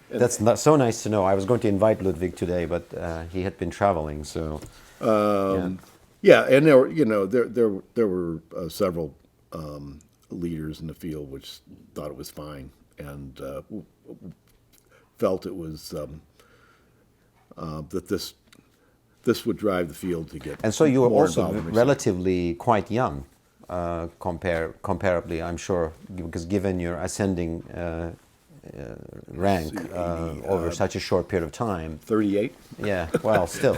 That's so nice to know. I was going to invite Ludwig today, but he had been traveling, so. Yeah, and there were there were several leaders in the field which thought it was fine and felt it was that this would drive the field to get. And so you were more also involved in research. relatively quite young, comparably, I'm sure, because given your ascending rank over such a short period of time. 38. Yeah, well, still.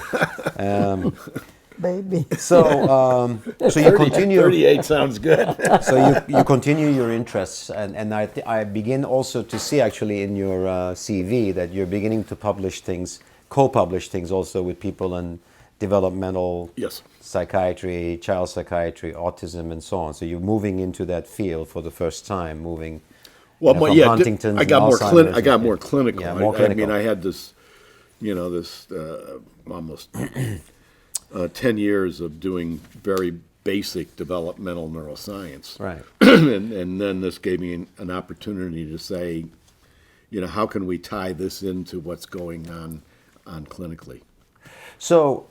Baby. So you continue. 38 sounds good. So you continue your interests, and I begin also to see actually in your CV that you're beginning to publish things, co-publish things also with people in developmental Yes. psychiatry, child psychiatry, autism, and so on. So you're moving into that field for the first time, moving. Well, from yeah, Huntington's I got and more Alzheimer's I got and- more clinical. Yeah, more I clinical. mean, I had this, almost 10 years of doing very basic developmental neuroscience. Right. and then this gave me an opportunity to say, how can we tie this into what's going on clinically? So,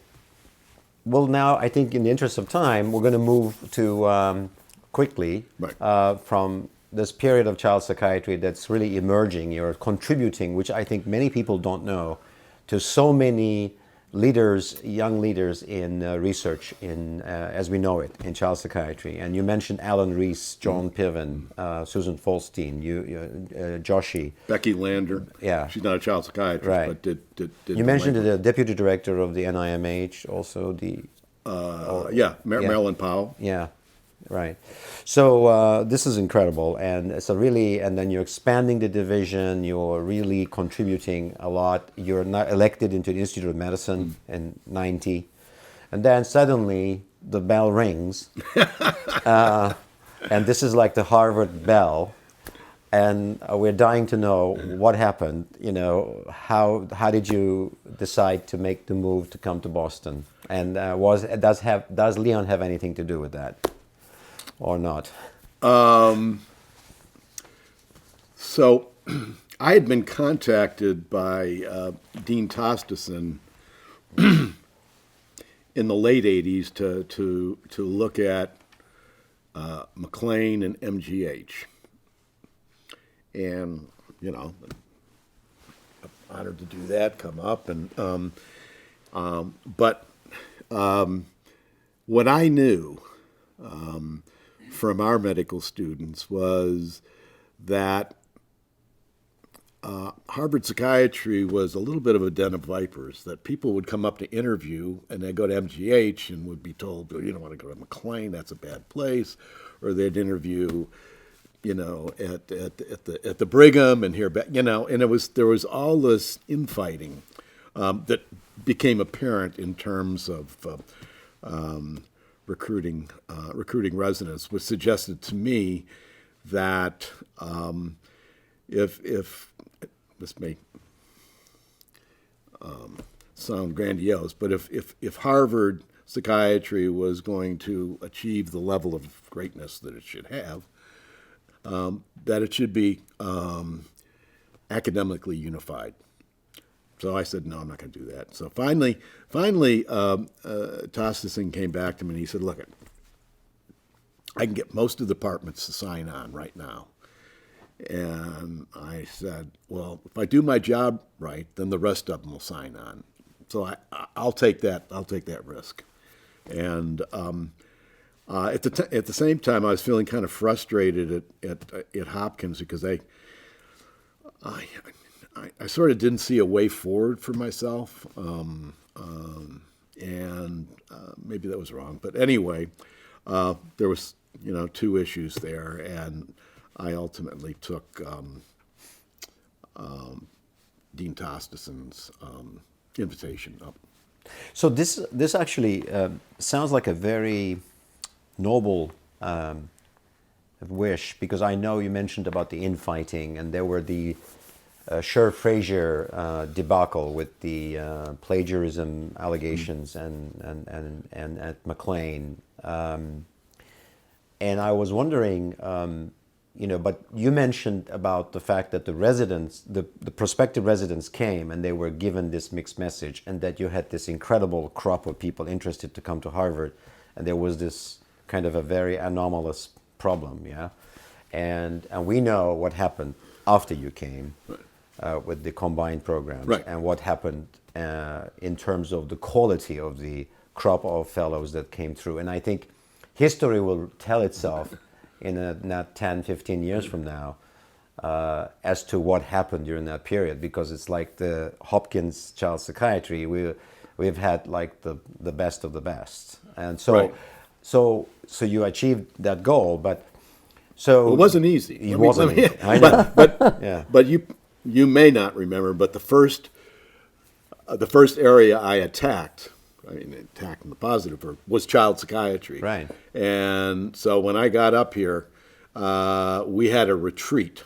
well, now I think in the interest of time, we're going to move to quickly Right. from this period of child psychiatry that's really emerging. You're contributing, which I think many people don't know, to so many leaders, young leaders in research in as we know it in child psychiatry. And you mentioned Alan Rees, John Piven, Susan Folstein, Joshi, Becky Lander. Yeah. She's not a child psychiatrist, Right. but did You mentioned the deputy director of the NIMH, also the Marilyn Powell. yeah, right. So this is incredible, and it's a really, and then you're expanding the division. You're really contributing a lot. You're not elected into the Institute of Medicine in '90, and then suddenly the bell rings, and this is like the Harvard bell, and we're dying to know what happened. You know, how did you decide to make the move to come to Boston, and does Leon have anything to do with that? Or not? So I had been contacted by Dean Tosteson in the late 80s to look at McLean and MGH. And, you know, I'm honored to do that, come up. But what I knew from our medical students was that Harvard psychiatry was a little bit of a den of vipers, that people would come up to interview and they'd go to MGH and would be told, well, you don't want to go to McLean, that's a bad place. Or they'd interview, you know, at the Brigham and hear, you know, and there was all this infighting that became apparent in terms of recruiting residents, which suggested to me that if this may sound grandiose, but if Harvard psychiatry was going to achieve the level of greatness that it should have, that it should be academically unified. So I said, no, I'm not going to do that. So finally, Tosteson came back to me and he said, look, I can get most of the departments to sign on right now. And I said, well, if I do my job right, then the rest of them will sign on. So I'll take that risk. And at the same time, I was feeling kind of frustrated at Hopkins because I sort of didn't see a way forward for myself, and maybe that was wrong. But anyway, there was, you know, two issues there, and I ultimately took Dean Tosteson's invitation up. So this actually sounds like a very noble wish, because I know you mentioned about the infighting, and there were the Sher Frazier debacle with the plagiarism allegations and at McLean, and I was wondering, you know, but you mentioned about the fact that the residents, the prospective residents came and they were given this mixed message, and that you had this incredible crop of people interested to come to Harvard, and there was this kind of a very anomalous problem, yeah, and we know what happened after you came. Right. With the combined programs, right. And what happened in terms of the quality of the crop of fellows that came through. And I think history will tell itself in not 10, 15 years from now as to what happened during that period, because it's like the Hopkins child psychiatry. We've had like the best of the best. And so, right. so you achieved that goal, but so... Well, it wasn't easy. It wasn't easy, I know. But you may not remember, but the first area I attacked in the positive, was child psychiatry. Right. And so when I got up here, we had a retreat.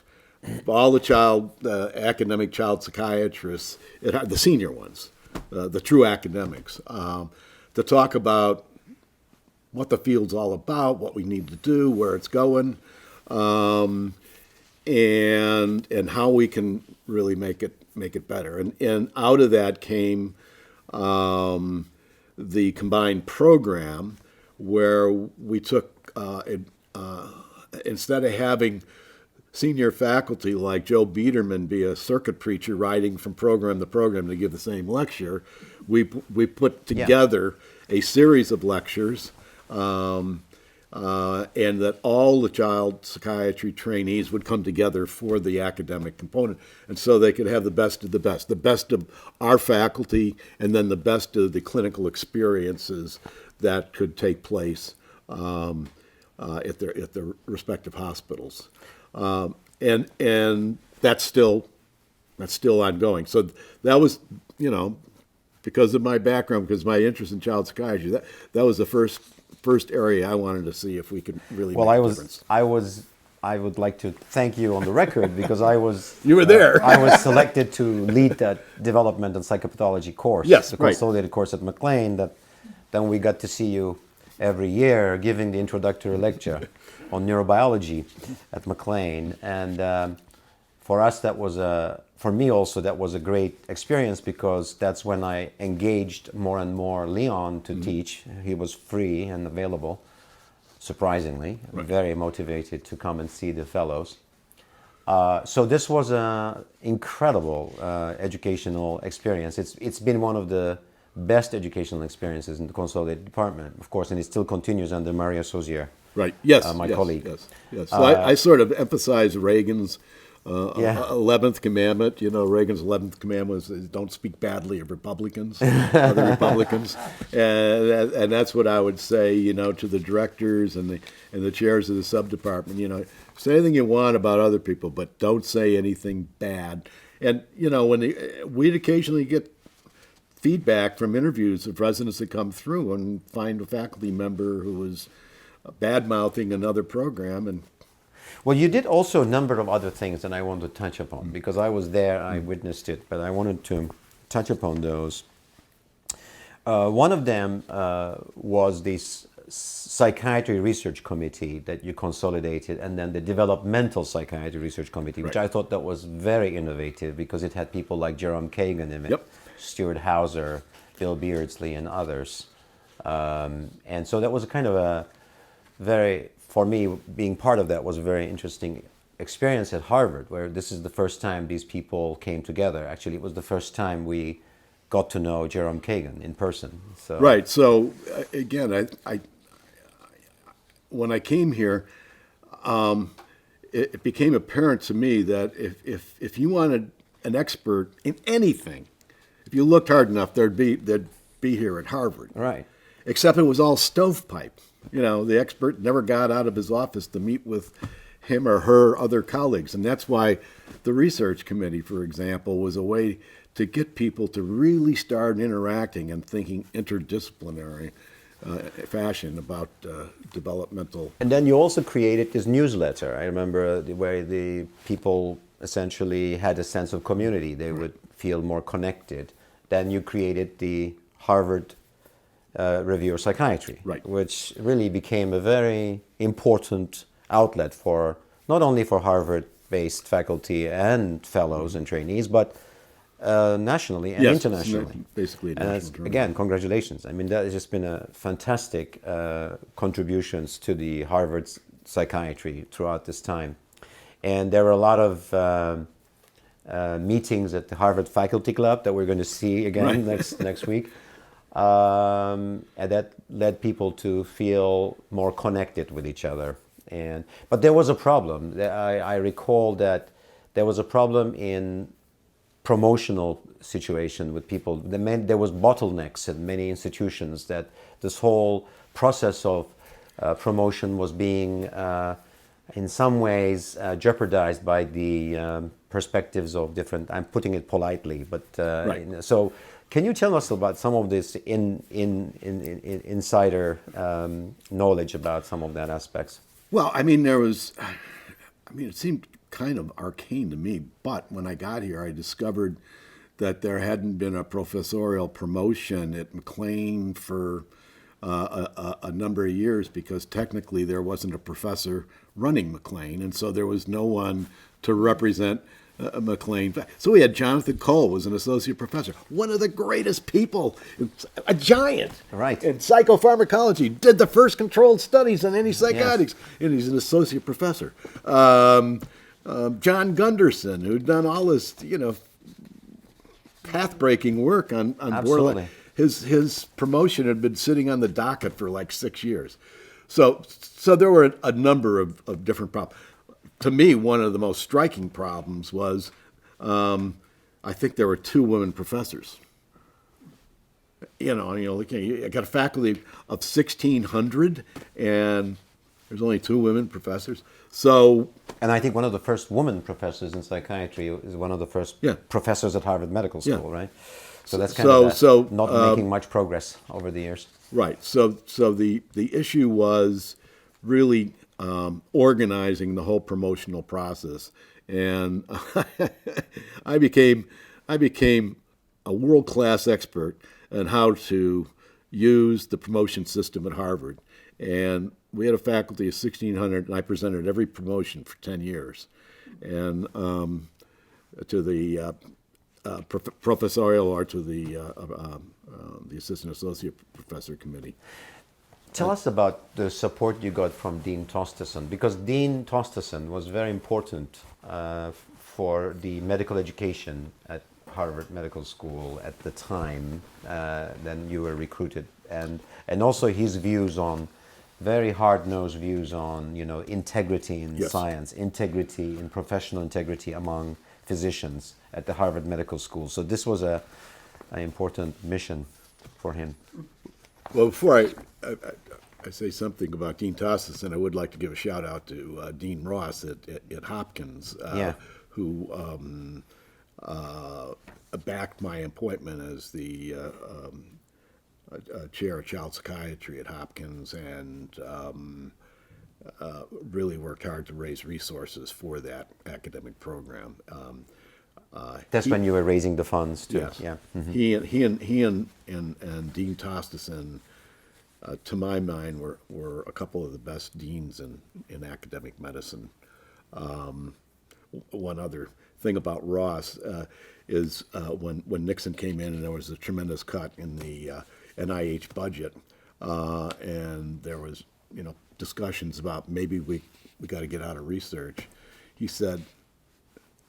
All the academic child psychiatrists, the senior ones, the true academics, to talk about what the field's all about, what we need to do, where it's going. And how we can really make it better. And out of that came the combined program, where we took instead of having senior faculty like Joe Biederman be a circuit preacher riding from program to program to give the same lecture. We put together a series of lectures, and that all the child psychiatry trainees would come together for the academic component, and so they could have the best of our faculty, and then the best of the clinical experiences that could take place at their respective hospitals. And that's still ongoing. So that was, because of my background, because my interest in child psychiatry, that was the first area I wanted to see if we could really make a difference. I would like to thank you on the record because I was you were there. I was selected to lead that development and psychopathology course. Yes, the right. consolidated course at McLean. Then we got to see you every year giving the introductory lecture on neurobiology at McLean, and for us for me also that was a great experience because that's when I engaged more and more Leon to teach. He was free and available, surprisingly, very motivated to come and see the fellows. So this was an incredible educational experience. It's been one of the best educational experiences in the consolidated department, of course, and it still continues under Maria Sauzier. Right. Yes. My colleague. Yes. So I sort of emphasize Reagan's 11th commandment. Reagan's 11th commandment was don't speak badly of Republicans, other Republicans, and that's what I would say. To the directors and the chairs of the sub department. Say anything you want about other people, but don't say anything bad. And when we'd occasionally get feedback from interviews of residents that come through and find a faculty member who was bad-mouthing another program. And well, you did also a number of other things that I want to touch upon because I was there, I witnessed it, but I wanted to touch upon those. One of them was this psychiatry research committee that you consolidated, and then the developmental psychiatry research committee, which I thought that was very innovative because it had people like Jerome Kagan in it. Yep. Stuart Hauser, Bill Beardsley, and others. And so that was kind of for me, being part of that was a very interesting experience at Harvard, where this is the first time these people came together. Actually, it was the first time we got to know Jerome Kagan in person. So. Right. So, again, when I came here, it became apparent to me that if you wanted an expert in anything, if you looked hard enough, they'd be here at Harvard. Right. Except it was all stovepipe. The expert never got out of his office to meet with him or her other colleagues. And that's why the research committee, for example, was a way to get people to really start interacting and thinking interdisciplinary fashion about developmental. And then you also created this newsletter. I remember where the people essentially had a sense of community. They would feel more connected. Then you created the Harvard Review of Psychiatry, which really became a very important outlet for not only for Harvard-based faculty and fellows and trainees, but nationally and internationally. Basically, and again, congratulations. I mean, that has just been a fantastic contributions to the Harvard psychiatry throughout this time. And there were a lot of meetings at the Harvard Faculty Club that we're going to see again next week. And that led people to feel more connected with each other. But there was a problem. I recall that there was a problem in promotional situation with people. There was bottlenecks at many institutions, that this whole process of promotion was being in some ways jeopardized by the perspectives of different, I'm putting it politely, but so can you tell us about some of this insider knowledge about some of that aspects? Well, it seemed kind of arcane to me, but when I got here, I discovered that there hadn't been a professorial promotion at McLean for a number of years, because technically there wasn't a professor running McLean, and so there was no one to represent McLean. So we had Jonathan Coyle, was an associate professor, one of the greatest people, a giant in psychopharmacology, did the first controlled studies on antipsychotics, and he's an associate professor. John Gunderson, who'd done all this, path-breaking work on borderline. Absolutely. His promotion had been sitting on the docket for like 6 years. So there were a number of different problems. To me, one of the most striking problems was I think there were 2 women professors. I got a faculty of 1,600, and there's only 2 women professors. So, And I think one of the first women professors in psychiatry is one of the first Yeah. professors at Harvard Medical School, Yeah. right? So that's kind of not So, making much progress over the years. right. So the issue was really organizing the whole promotional process, and I became a world-class expert on how to use the promotion system at Harvard. And we had a faculty of 1,600, and I presented every promotion for 10 years, and to the professorial or to the assistant associate professor committee. Tell us about the support you got from Dean Tosterson, because Dean Tosterson was very important for the medical education at Harvard Medical School at the time then you were recruited, and also his views on very hard-nosed views on integrity in Yes. science, integrity in professional integrity among physicians at the Harvard Medical School. So this was an important mission for him. Well, before I say something about Dean Tosterson, I would like to give a shout out to Dean Ross at Hopkins, who backed my appointment as the chair of child psychiatry at Hopkins, and really worked hard to raise resources for that academic program. That's when you were raising the funds too. Yes. Yeah. He and Dean Tosterson, to my mind, were a couple of the best deans in academic medicine. One other thing about Ross is when Nixon came in and there was a tremendous cut in the NIH budget, and there was discussions about maybe we got to get out of research. He said,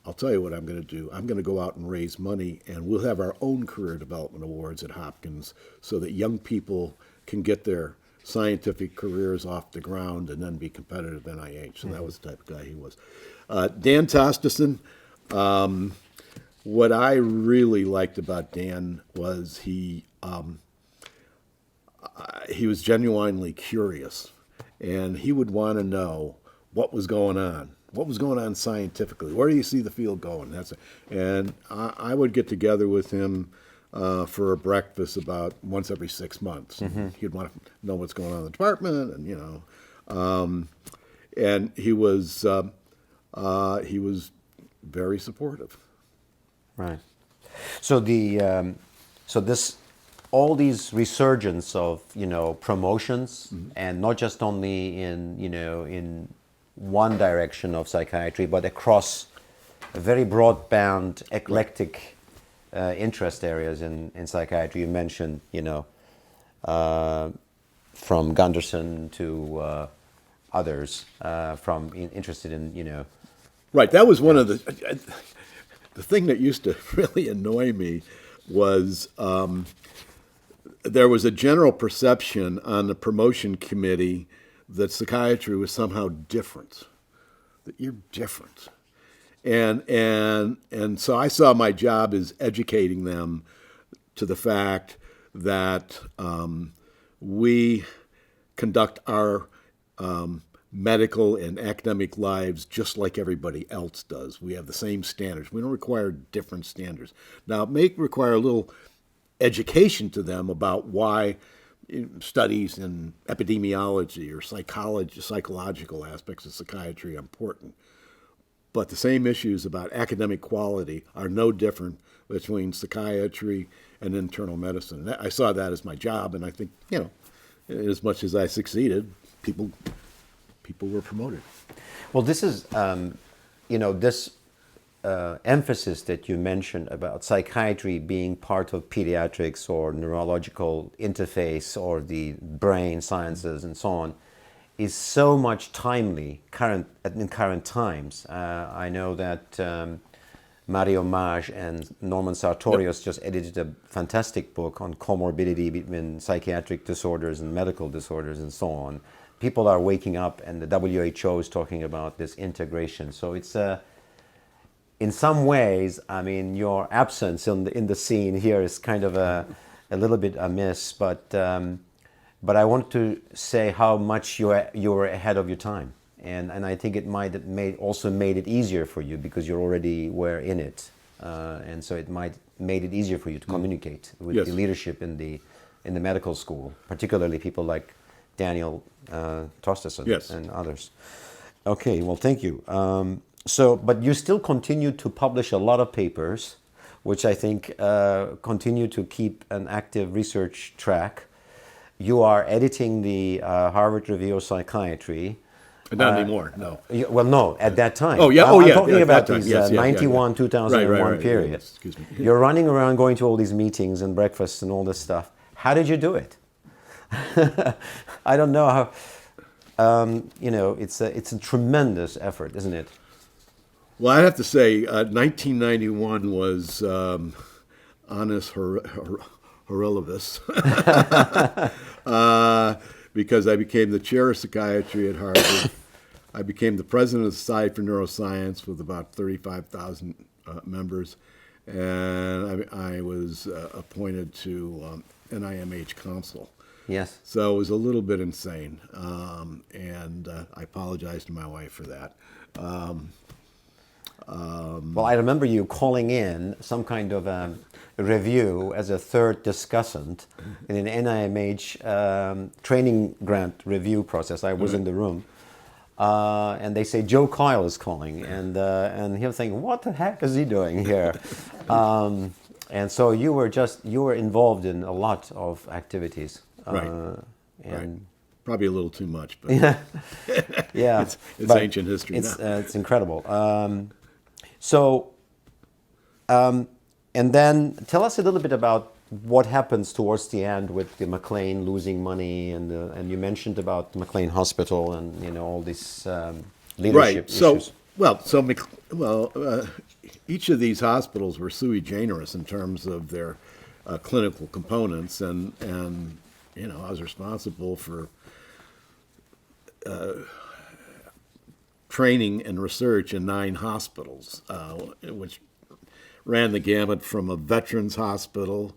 I'll tell you what I'm going to do. I'm going to go out and raise money, and we'll have our own career development awards at Hopkins so that young people can get their scientific careers off the ground and then be competitive at NIH. So that was the type of guy he was. Dan Tosterson, what I really liked about Dan was he was genuinely curious, and he would want to know what was going on. What was going on scientifically? Where do you see the field going? And I would get together with him for a breakfast about once every 6 months. Mm-hmm. He'd want to know what's going on in the department, and he was very supportive. Right. So all these resurgence of promotions, mm-hmm. and not just only in one direction of psychiatry, but across a very broad-band, eclectic interest areas in psychiatry. You mentioned, from Gunderson to others, interested in, Right. That was one of the thing that used to really annoy me was there was a general perception on the promotion committee that psychiatry was somehow different, that you're different. And so I saw my job as educating them to the fact that we conduct our medical and academic lives just like everybody else does. We have the same standards. We don't require different standards. Now, it may require a little education to them about why studies in epidemiology or psychological aspects of psychiatry are important. But the same issues about academic quality are no different between psychiatry and internal medicine. I saw that as my job, and I think, as much as I succeeded, people were promoted. Well, this is, this emphasis that you mentioned about psychiatry being part of pediatrics or neurological interface or the brain sciences and so on is so much timely in current times. I know that Mario Maj and Norman Sartorius just edited a fantastic book on comorbidity between psychiatric disorders and medical disorders and so on. People are waking up, and the WHO is talking about this integration. So it's in some ways, I mean, your absence in the scene here is kind of a little bit amiss, but I want to say how much you were ahead of your time, and I think it might have made it easier for you because you already were in it, and so it made it easier for you to communicate with Yes. the leadership in the medical school, particularly people like Daniel Torstenson Yes. and others. Okay, well, thank you. But you still continue to publish a lot of papers, which I think continue to keep an active research track. You are editing the Harvard Review of Psychiatry. Not anymore, no. Well, no, at that time. Oh, yeah. I'm Yeah, talking at about that time. these Yes, yeah, 91, yeah. 2001 Right, period. yes, excuse me. You're running around going to all these meetings and breakfasts and all this stuff. How did you do it? I don't know how. It's a tremendous effort, isn't it? Well, I have to say, 1991 was honest horrendous because I became the chair of psychiatry at Harvard. I became the president of the Society for Neuroscience with about 35,000 members, and I was appointed to NIMH council. Yes. So it was a little bit insane, and I apologize to my wife for that. Well, I remember you calling in some kind of review as a third discussant in an NIMH training grant review process. I was in the room, and they say Joe Coyle is calling, and he was thinking, what the heck is he doing here? And so you were involved in a lot of activities. Right. And Right. Probably a little too much, but yeah, it's but ancient history now. It's incredible. And then tell us a little bit about what happens towards the end with the McLean losing money, and you mentioned about the McLean Hospital and all these leadership issues. Each of these hospitals were sui generis in terms of their clinical components, and I was responsible for training and research in 9 hospitals, which ran the gamut from a veterans hospital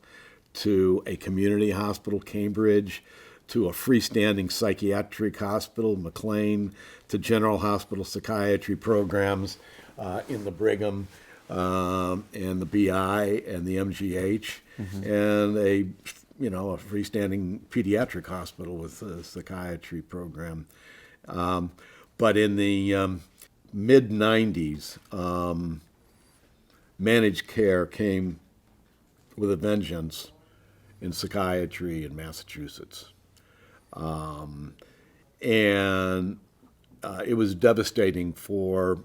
to a community hospital, Cambridge, to a freestanding psychiatric hospital, McLean, to general hospital psychiatry programs in the Brigham and the BI and the MGH, and a freestanding pediatric hospital with a psychiatry program. But in the mid-90s, managed care came with a vengeance in psychiatry in Massachusetts. And it was devastating for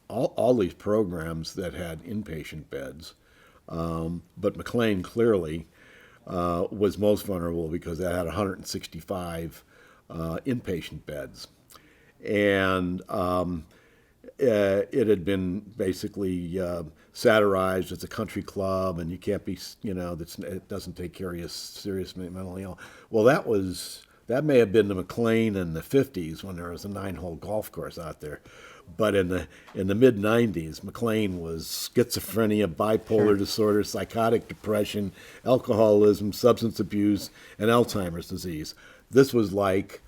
all these programs that had inpatient beds. But McLean clearly was most vulnerable because it had 165 inpatient beds. And it had been basically satirized as a country club, and you can't be, it doesn't take care of you seriously mentally ill. Well, that may have been the McLean in the 50s when there was a 9-hole golf course out there. But in the mid-90s, McLean was schizophrenia, bipolar disorder, psychotic depression, alcoholism, substance abuse, and Alzheimer's disease. This was like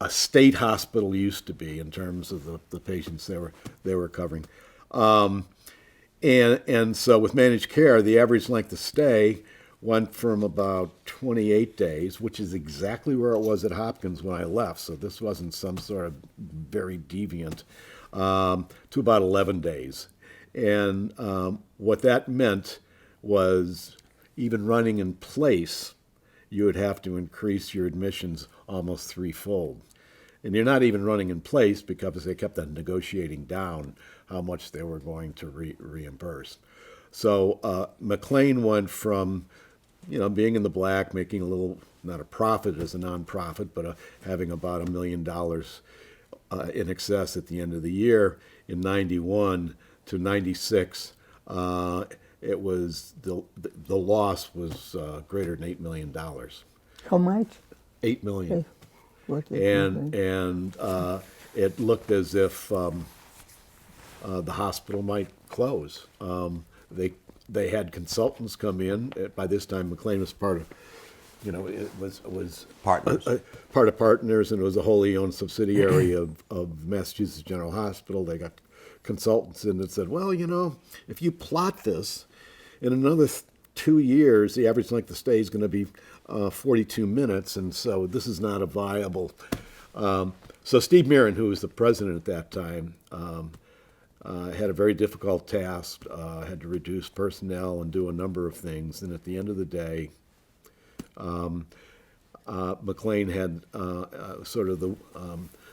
a state hospital used to be in terms of the patients they were covering. And so with managed care, the average length of stay went from about 28 days, which is exactly where it was at Hopkins when I left, so this wasn't some sort of very deviant, to about 11 days. And what that meant was even running in place, you would have to increase your admissions almost threefold. And you're not even running in place because they kept on negotiating down how much they were going to reimburse. So McLean went from being in the black, making a little, not a profit as a nonprofit, but having about $1 million in excess at the end of the year. In 91 to 96, it was the loss was greater than $8 million. How much? $8 million. What is And it looked as if the hospital might close. They had consultants come in. By this time, McLean was part of, it was Partners. Part of Partners, and it was a wholly owned subsidiary of Massachusetts General Hospital. They got consultants in that said, well, if you plot this, in another 2 years, the average length of stay is going to be 42 minutes, and so this is not a viable. So Steve Mirren, who was the president at that time, had a very difficult task, had to reduce personnel and do a number of things. And at the end of the day, McLean had sort of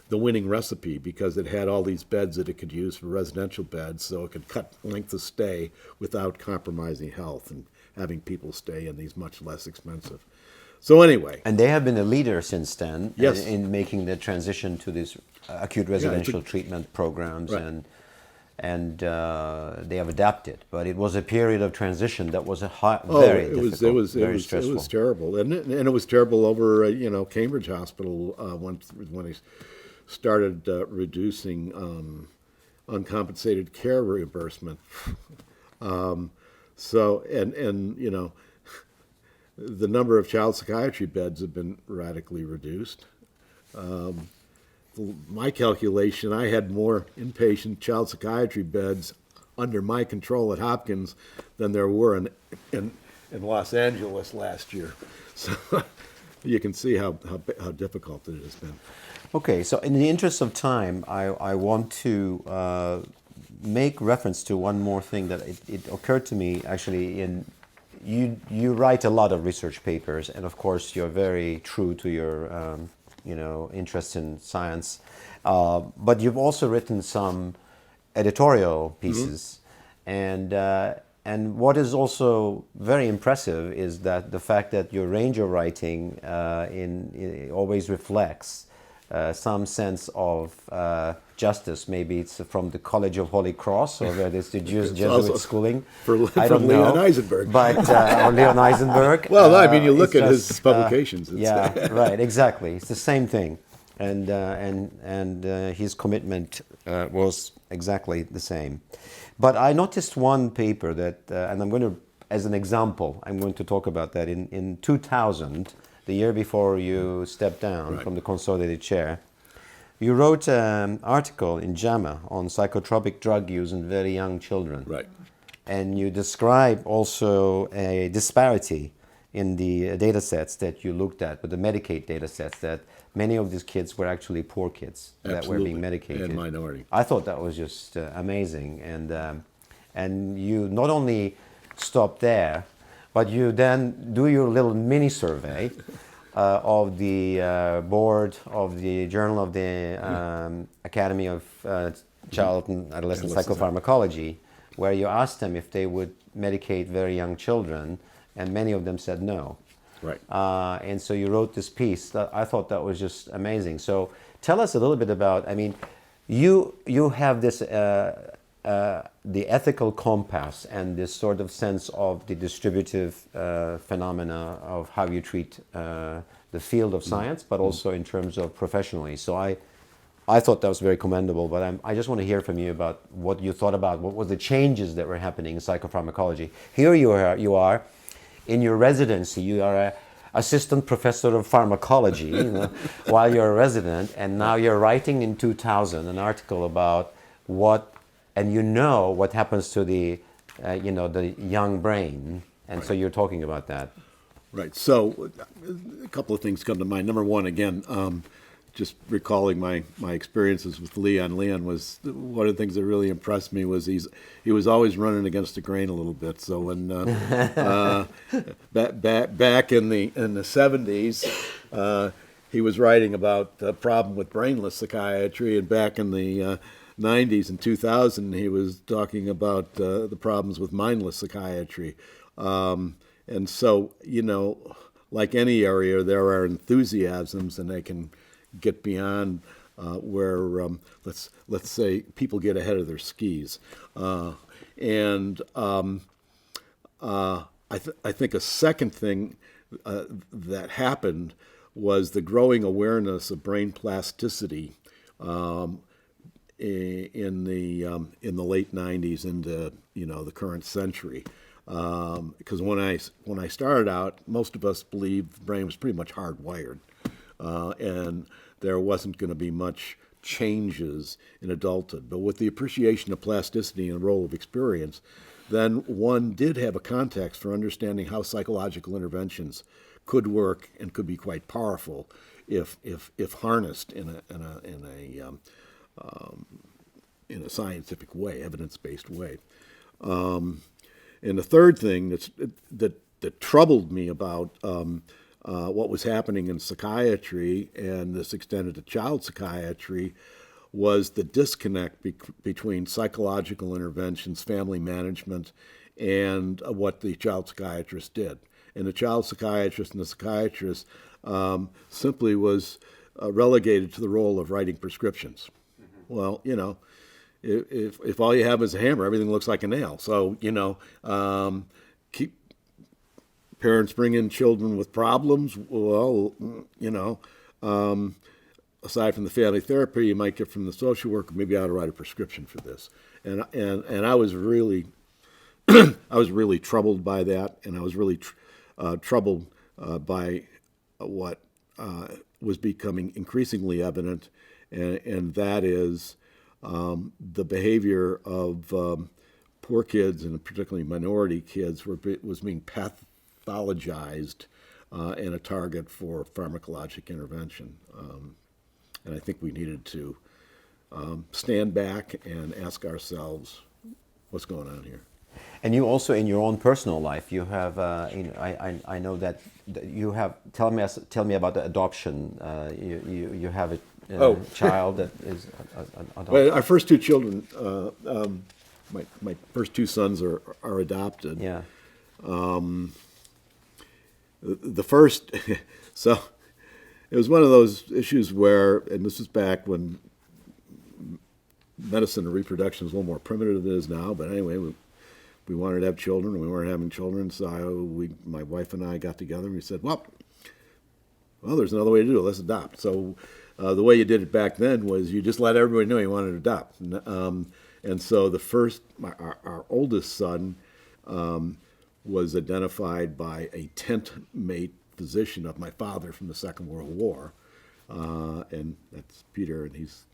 the winning recipe, because it had all these beds that it could use for residential beds, so it could cut length of stay without compromising health and having people stay in these much less expensive. So anyway. And they have been a leader since then Yes. in making the transition to these acute residential treatment programs, Right. and they have adapted. But it was a period of transition that was very difficult, very stressful. It was terrible, and it was terrible over Cambridge Hospital when they started reducing uncompensated care reimbursement. So the number of child psychiatry beds have been radically reduced. My calculation, I had more inpatient child psychiatry beds under my control at Hopkins than there were in Los Angeles last year. So you can see how difficult it has been. Okay, so in the interest of time, I want to make reference to one more thing that it occurred to me actually. You write a lot of research papers, and of course you're very true to your interest in science, but you've also written some editorial pieces, and what is also very impressive is that the fact that your range of writing always reflects some sense of justice. Maybe it's from the College of Holy Cross, or whether it's the Jesuit schooling. I don't know. Leon Eisenberg. But or Leon Eisenberg. Well, I mean, you look it's at just, his publications. Yeah, right, exactly. It's the same thing, and his commitment was exactly the same. But I noticed one paper that, and I'm going to, as an example, I'm going to talk about that in 2000. The year before you stepped down from the consolidated chair, you wrote an article in JAMA on psychotropic drug use in very young children. Right. And you describe also a disparity in the data sets that you looked at, with the Medicaid data sets, that many of these kids were actually poor kids that were being medicated. And minority. I thought that was just amazing. And you not only stopped there, but you then do your little mini survey of the board of the Journal of the Academy of Child and Adolescent Psychopharmacology, where you asked them if they would medicate very young children, and many of them said no. Right. And so you wrote this piece. That I thought that was just amazing. So tell us a little bit about, I mean, you have this the ethical compass and this sort of sense of the distributive phenomena of how you treat the field of science, but also in terms of professionally. So I thought that was very commendable, but I just want to hear from you about what you thought about, what were the changes that were happening in psychopharmacology. Here you are in your residency, you are an assistant professor of pharmacology while you're a resident, and now you're writing in 2000 an article about what happens to the the young brain, and so you're talking about that. Right. So a couple of things come to mind. Number one, again, just recalling my experiences with Leon. Leon was one of the things that really impressed me was he was always running against the grain a little bit. So when back in the 70s, he was writing about the problem with brainless psychiatry, and back in the 90s and 2000, he was talking about the problems with mindless psychiatry. And so, like any area, there are enthusiasms, and they can get beyond where let's say people get ahead of their skis, and I think a second thing that happened was the growing awareness of brain plasticity in the late '90s into the current century. Because when I started out, most of us believed the brain was pretty much hardwired, and there wasn't going to be much changes in adulthood. But with the appreciation of plasticity and the role of experience, then one did have a context for understanding how psychological interventions could work and could be quite powerful if harnessed in a scientific way, evidence-based way. And the third thing that troubled me about what was happening in psychiatry, and this extended to child psychiatry, was the disconnect between psychological interventions, family management, and what the child psychiatrist did. And the child psychiatrist and the psychiatrist simply was relegated to the role of writing prescriptions. Mm-hmm. Well, if all you have is a hammer, everything looks like a nail. So, keep parents bring in children with problems. Well, aside from the family therapy, you might get from the social worker, maybe I ought to write a prescription for this. And I was really, I was really troubled by that, and I was really troubled by what was becoming increasingly evident, and that is the behavior of poor kids, and particularly minority kids, was being pathologized and a target for pharmacologic intervention. And I think we needed to stand back and ask ourselves, what's going on here? And you also, in your own personal life, you have, I know that you have, tell me about the adoption. You have a child that is adopted. Well, our first two children, my first two sons are adopted. Yeah. The first, so it was one of those issues where, and this was back when medicine and reproduction was a little more primitive than it is now, but anyway, we wanted to have children, and we weren't having children, so my wife and I got together and we said, well, there's another way to do it, let's adopt. So the way you did it back then was you just let everybody know you wanted to adopt. And so the first, our oldest son was identified by a tent mate physician of my father from the Second World War, and that's Peter, and he's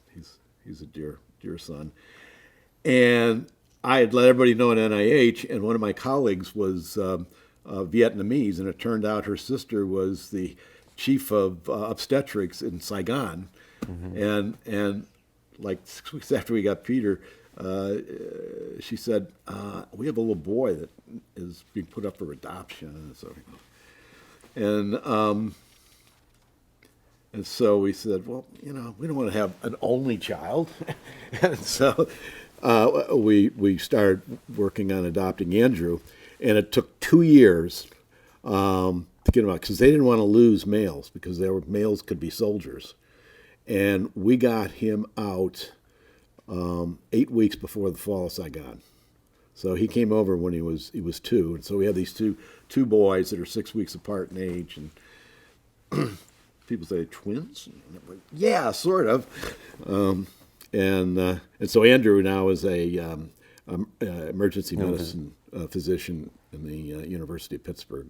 a dear son. And I had let everybody know at NIH, and one of my colleagues was Vietnamese, and it turned out her sister was the chief of obstetrics in Saigon. Mm-hmm. And like 6 weeks after we got Peter, she said, we have a little boy that is being put up for adoption. And so we said, well, we don't want to have an only child. And so we started working on adopting Andrew, and it took 2 years to get him out, because they didn't want to lose males, because males could be soldiers. And we got him out 8 weeks before the fall of Saigon. So he came over when he was 2, and so we have these two boys that are 6 weeks apart in age, and people say twins. And I'm like, yeah, sort of. And so Andrew now is a emergency medicine physician in the University of Pittsburgh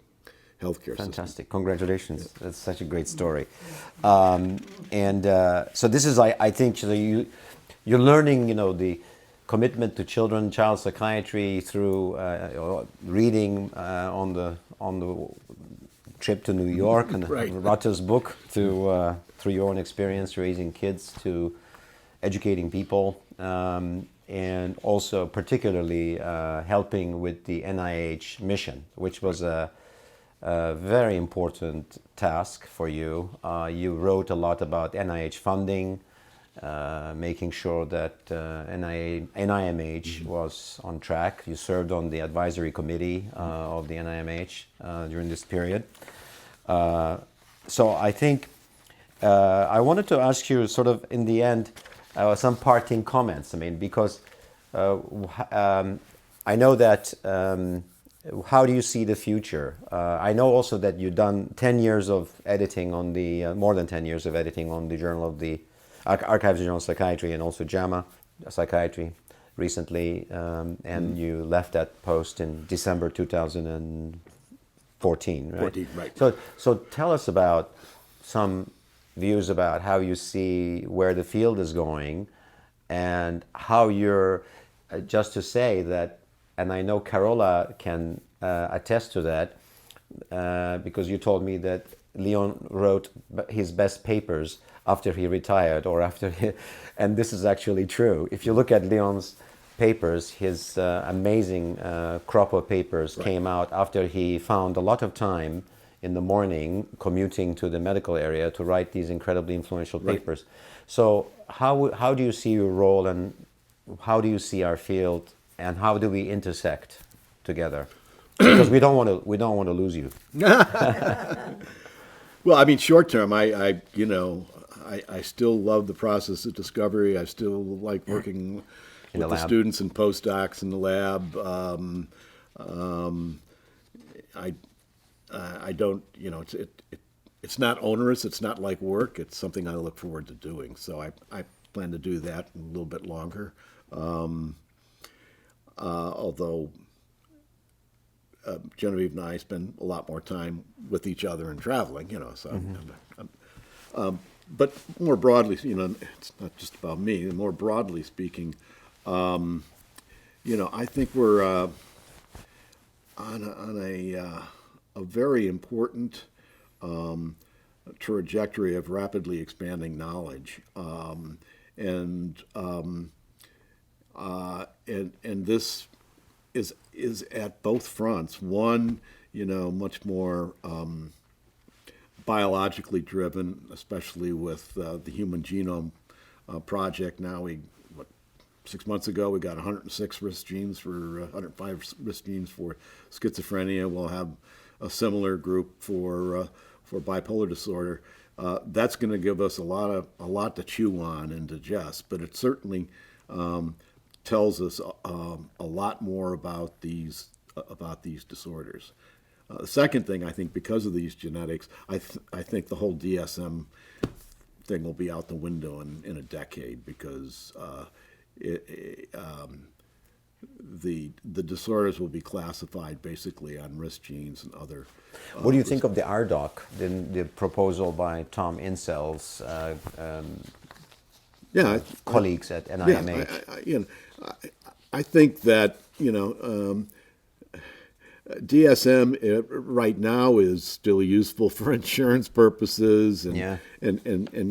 healthcare system. Fantastic! Congratulations. Yeah. That's such a great story. So this is, I think, you're learning, the commitment to children, child psychiatry through reading on the trip to New York and right. Rutter's book, through your own experience raising kids, to educating people, and also particularly helping with the NIH mission, which was a very important task for you. You wrote a lot about NIH funding, making sure that NIMH was on track. You served on the advisory committee of the NIMH during this period. So I think I wanted to ask you sort of in the end some parting comments. I mean, because I know that how do you see the future? I know also that you've done 10 years of editing on the, more than 10 years of editing on the Journal of the Archives of General Psychiatry and also JAMA Psychiatry recently, and you left that post in December 2014, right? 14, right. So tell us about some views about how you see where the field is going and how you're, just to say that, and I know Carola can attest to that, because you told me that Leon wrote his best papers after he retired or after he, and this is actually true. If you look at Leon's papers, his amazing crop of papers came out after he found a lot of time in the morning commuting to the medical area to write these incredibly influential papers. So how do you see your role, and how do you see our field, and how do we intersect together? Because we don't want to lose you. Well, I mean, short term, I still love the process of discovery. I still like working with the students and postdocs in the lab. I don't, it's not onerous. It's not like work. It's something I look forward to doing. So I plan to do that a little bit longer. Although Genevieve and I spend a lot more time with each other and traveling, so. But more broadly, it's not just about me. More broadly speaking, I think we're on a very important trajectory of rapidly expanding knowledge, and this is at both fronts. One, much more biologically driven, especially with the Human Genome Project. Now 6 months ago, we got 106 risk genes for 105 risk genes for schizophrenia. We'll have a similar group for bipolar disorder. That's going to give us a lot to chew on and digest, but it certainly tells us a lot more about these disorders. The second thing, I think, because of these genetics, I think the whole DSM thing will be out the window in a decade, because the disorders will be classified basically on risk genes and other. What do you think of the RDoC, the proposal by Tom Insel's colleagues at NIMH? I think that DSM right now is still useful for insurance purposes and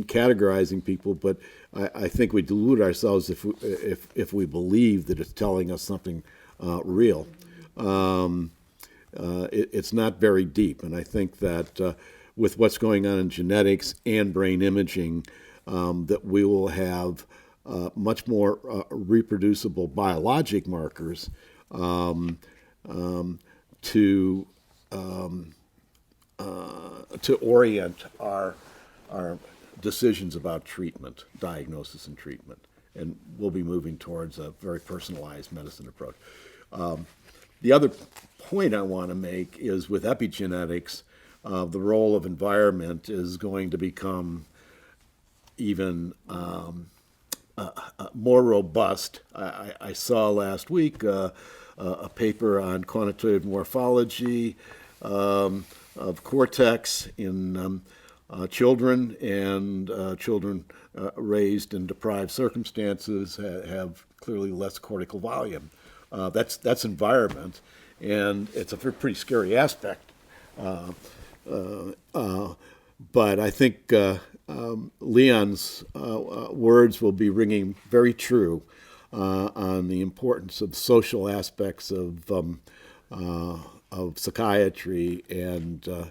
categorizing people, but I think we delude ourselves if we believe that it's telling us something real. It's not very deep, and I think that with what's going on in genetics and brain imaging, that we will have much more reproducible biologic markers to orient our decisions about treatment, diagnosis and treatment, and we'll be moving towards a very personalized medicine approach. The other point I want to make is with epigenetics, the role of environment is going to become even more robust. I saw last week a paper on quantitative morphology of cortex in children, and children raised in deprived circumstances have clearly less cortical volume. That's environment, and it's a pretty scary aspect. But I think Leon's words will be ringing very true on the importance of social aspects of psychiatry and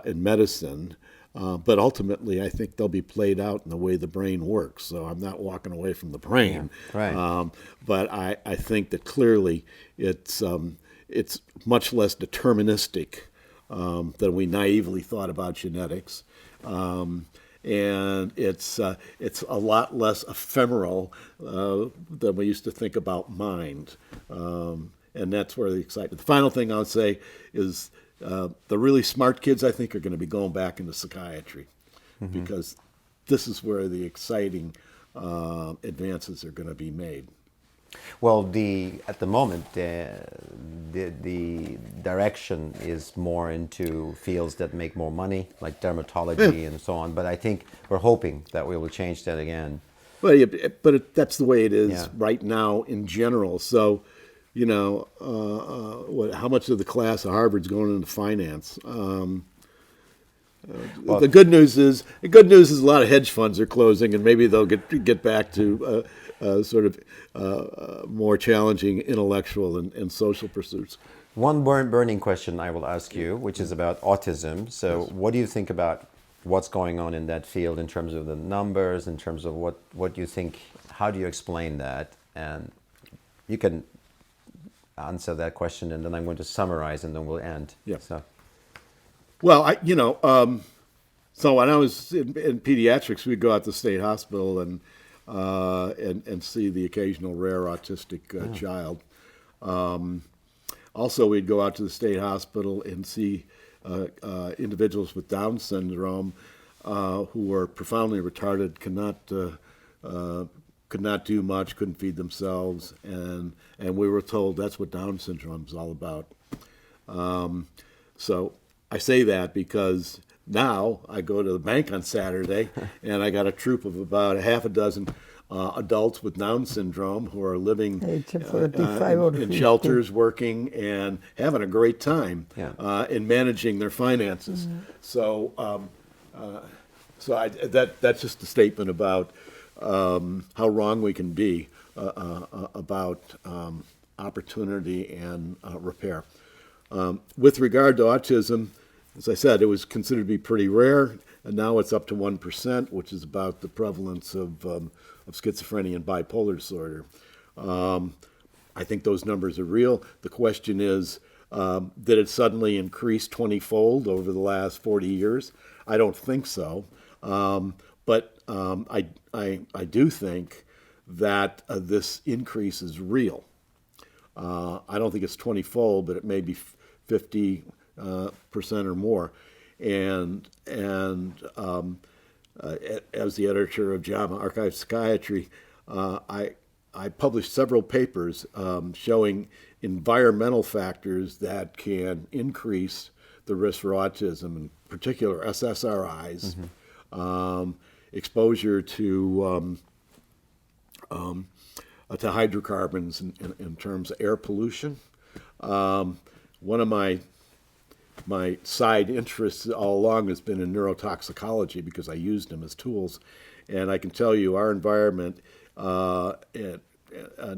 in medicine, But ultimately, I think they'll be played out in the way the brain works. So I'm not walking away from the brain. Yeah, right. But I think that clearly it's much less deterministic than we naively thought about genetics. And it's a lot less ephemeral than we used to think about mind. And that's where the excitement. The final thing I'll say is the really smart kids, I think, are going to be going back into psychiatry because this is where the exciting advances are going to be made. Well, at the moment, the direction is more into fields that make more money, like dermatology and so on. But I think we're hoping that we will change that again. That's the way it is Yeah. right now in general. So, how much of the class of Harvard's going into finance? Well, the good news is a lot of hedge funds are closing, and maybe they'll get back to sort of more challenging intellectual and social pursuits. one burning question I will ask you, which is about autism. So, what do you think about what's going on in that field in terms of the numbers, in terms of what you think? How do you explain that? And you can answer that question, and then I'm going to summarize, and then we'll end. Yeah. So. Well, so when I was in pediatrics, we'd go out to the state hospital and see the occasional rare autistic child. Also, we'd go out to the state hospital and see individuals with Down syndrome who were profoundly retarded, could not do much, couldn't feed themselves, and we were told that's what Down syndrome is all about. So I say that because now I go to the bank on Saturday and I got a troop of about a half a dozen adults with Down syndrome who are living Age of 45 or in 50. shelters, working and having a great time in managing their finances. So, that's just a statement about how wrong we can be about opportunity and repair. With regard to autism, as I said, it was considered to be pretty rare, and now it's up to 1%, which is about the prevalence of schizophrenia and bipolar disorder. I think those numbers are real. The question is, did it suddenly increase 20-fold over the last 40 years? I don't think so. But I do think that this increase is real. I don't think it's 20-fold, but it may be 50% or more. And as the editor of JAMA Archive Psychiatry, I published several papers showing environmental factors that can increase the risk for autism, in particular SSRIs, exposure to hydrocarbons in terms of air pollution. One of my side interests all along has been in neurotoxicology because I used them as tools. And I can tell you our environment, and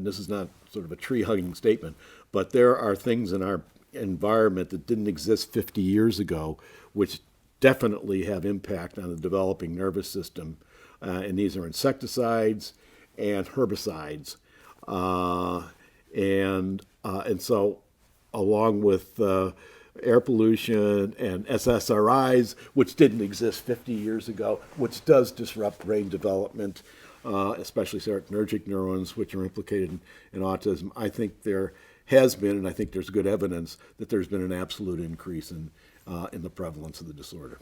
this is not sort of a tree-hugging statement, but there are things in our environment that didn't exist 50 years ago, which definitely have impact on the developing nervous system. And these are insecticides and herbicides. And so along with air pollution and SSRIs, which didn't exist 50 years ago, which does disrupt brain development, especially serotonergic neurons, which are implicated in autism. I think there has been, and I think there's good evidence that there's been an absolute increase in the prevalence of the disorder.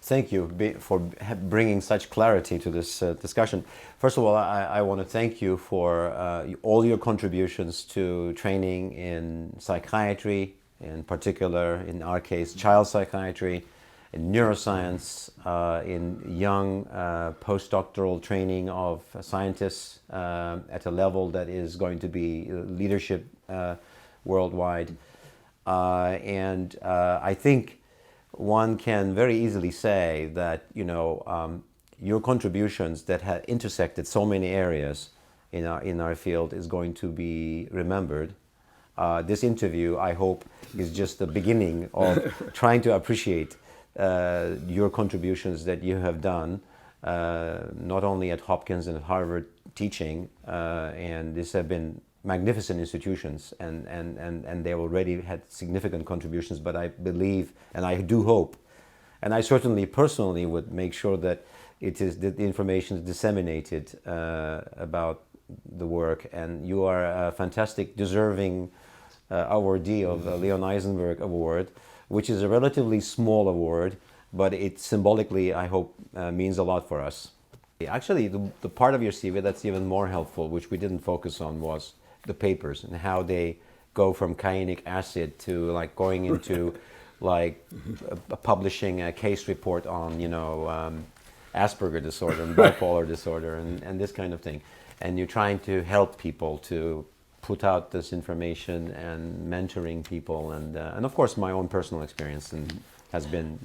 Thank you for bringing such clarity to this discussion. First of all, I want to thank you for all your contributions to training in psychiatry, in particular, in our case, child psychiatry, in neuroscience, in young postdoctoral training of scientists at a level that is going to be leadership worldwide. And I think one can very easily say that, your contributions that have intersected so many areas in our field is going to be remembered. This interview, I hope, is just the beginning of trying to appreciate your contributions that you have done, not only at Hopkins and at Harvard teaching, and these have been magnificent institutions, and they already had significant contributions, but I believe, and I do hope, and I certainly personally would make sure that that the information is disseminated about the work, and you are a fantastic, deserving awardee of the Leon Eisenberg Award, which is a relatively small award, but it symbolically, I hope, means a lot for us. Actually, the part of your CV that's even more helpful, which we didn't focus on, was the papers and how they go from cyanuric acid to like going into like publishing a case report on, Asperger disorder and bipolar disorder and this kind of thing. And you're trying to help people to put out this information and mentoring people, and of course my own personal experience has been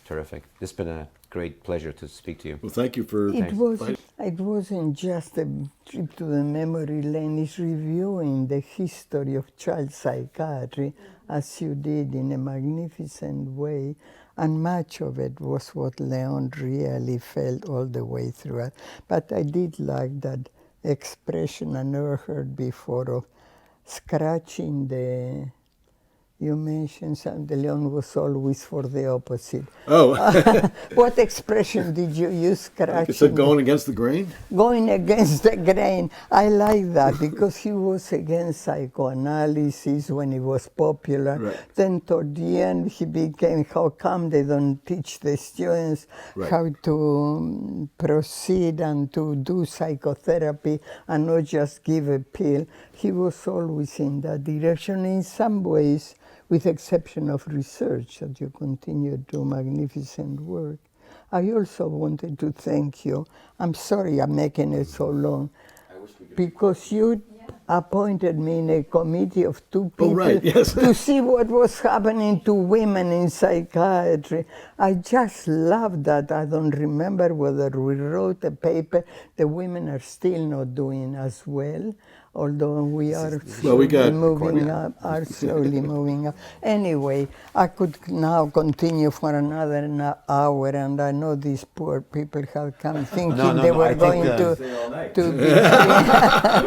terrific. It's been a great pleasure to speak to you. Well, thank you for. It wasn't just a trip to the memory lane. It's reviewing the history of child psychiatry, as you did in a magnificent way. And much of it was what Leon really felt all the way through it. But I did like that expression I never heard before of scratching the. You mentioned something, Leon was always for the opposite. Oh. What expression did you use, scratching? You said going against the grain? Going against the grain. I like that because he was against psychoanalysis when it was popular. Right. Then toward the end he became, how come they don't teach the students how to proceed and to do psychotherapy and not just give a pill. He was always in that direction. In some ways, with exception of research, that you continue to do magnificent work. I also wanted to thank you. I'm sorry I'm making it so long, because you appointed me in a committee of 2 people to see what was happening to women in psychiatry. I just love that. I don't remember whether we wrote a paper. The women are still not doing as well, although we are slowly moving up. Anyway, I could now continue for another hour, and I know these poor people have come thinking they were going to be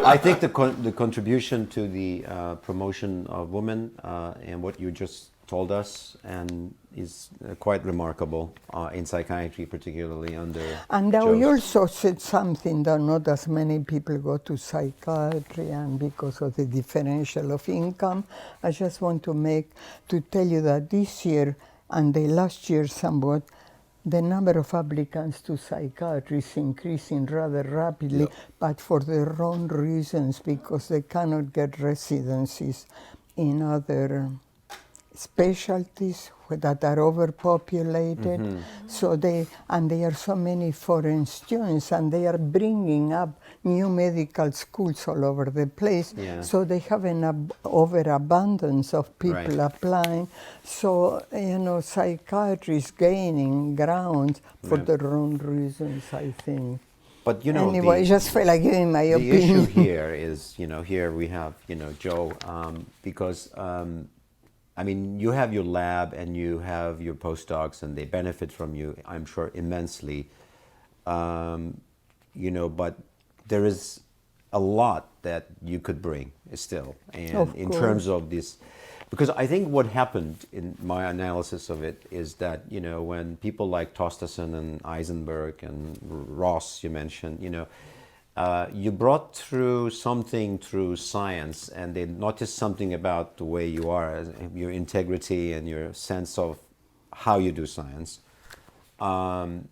I think the contribution to the promotion of women and what you just told us and is quite remarkable in psychiatry, particularly under And now you also said something that not as many people go to psychiatry, and because of the differential of income. I just want to tell you that this year and the last year somewhat, the number of applicants to psychiatry is increasing rather rapidly, but for the wrong reasons, because they cannot get residencies in other specialties that are overpopulated. So there are so many foreign students, and they are bringing up new medical schools all over the place. So they have an overabundance of people applying. So psychiatry is gaining ground for the wrong reasons, I think. But anyway, I just felt like giving my opinion. The issue here is, here we have, Joe, because you have your lab and you have your postdocs, and they benefit from you, I'm sure, immensely. But there is a lot that you could bring still, and in terms of this, because I think what happened in my analysis of it is that when people like Tostason and Eisenberg and Ross, you mentioned, you brought through something through science, and they noticed something about the way you are, your integrity and your sense of how you do science. And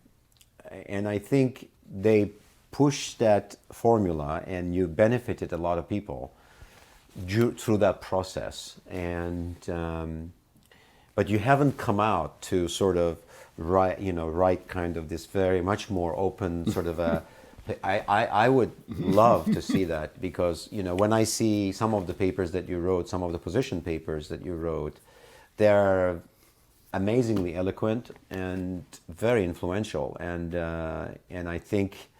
I think they pushed that formula, and you benefited a lot of people through that process. And but you haven't come out to sort of write kind of this very much more open sort of a. I would love to see that, because when I see some of the papers that you wrote, some of the position papers that you wrote, they're amazingly eloquent and very influential, and I think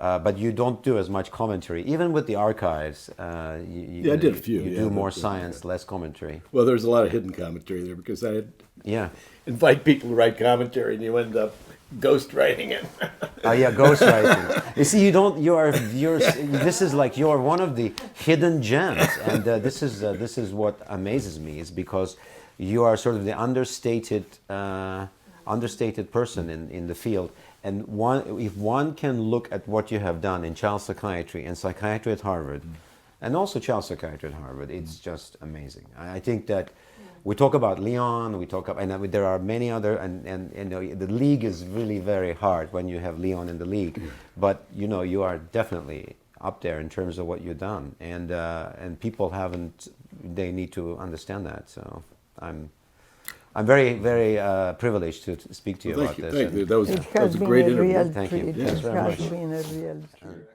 but you don't do as much commentary. Even with the archives, Yeah, I did a few. You yeah, do more but, science, less commentary. Well, there's a lot of hidden commentary there because I Yeah. invite people to write commentary, and you end up ghost writing it. Oh yeah, ghostwriting. You see, you don't. You're. This is like you're one of the hidden gems, and this is what amazes me. Is because you are sort of the understated person in the field. And if one can look at what you have done in child psychiatry and psychiatry at Harvard, and also child psychiatry at Harvard, it's just amazing. I think that we talk about Leon, and there are many other, and you know, the league is really very hard when you have Leon in the league, but you know, you are definitely up there in terms of what you've done, and people haven't. They need to understand that. So I'm very, very privileged to speak to you about this. Thank you. That was It a has been great a interview. real Thank you. treat. Yes, It very has much. been a real treat.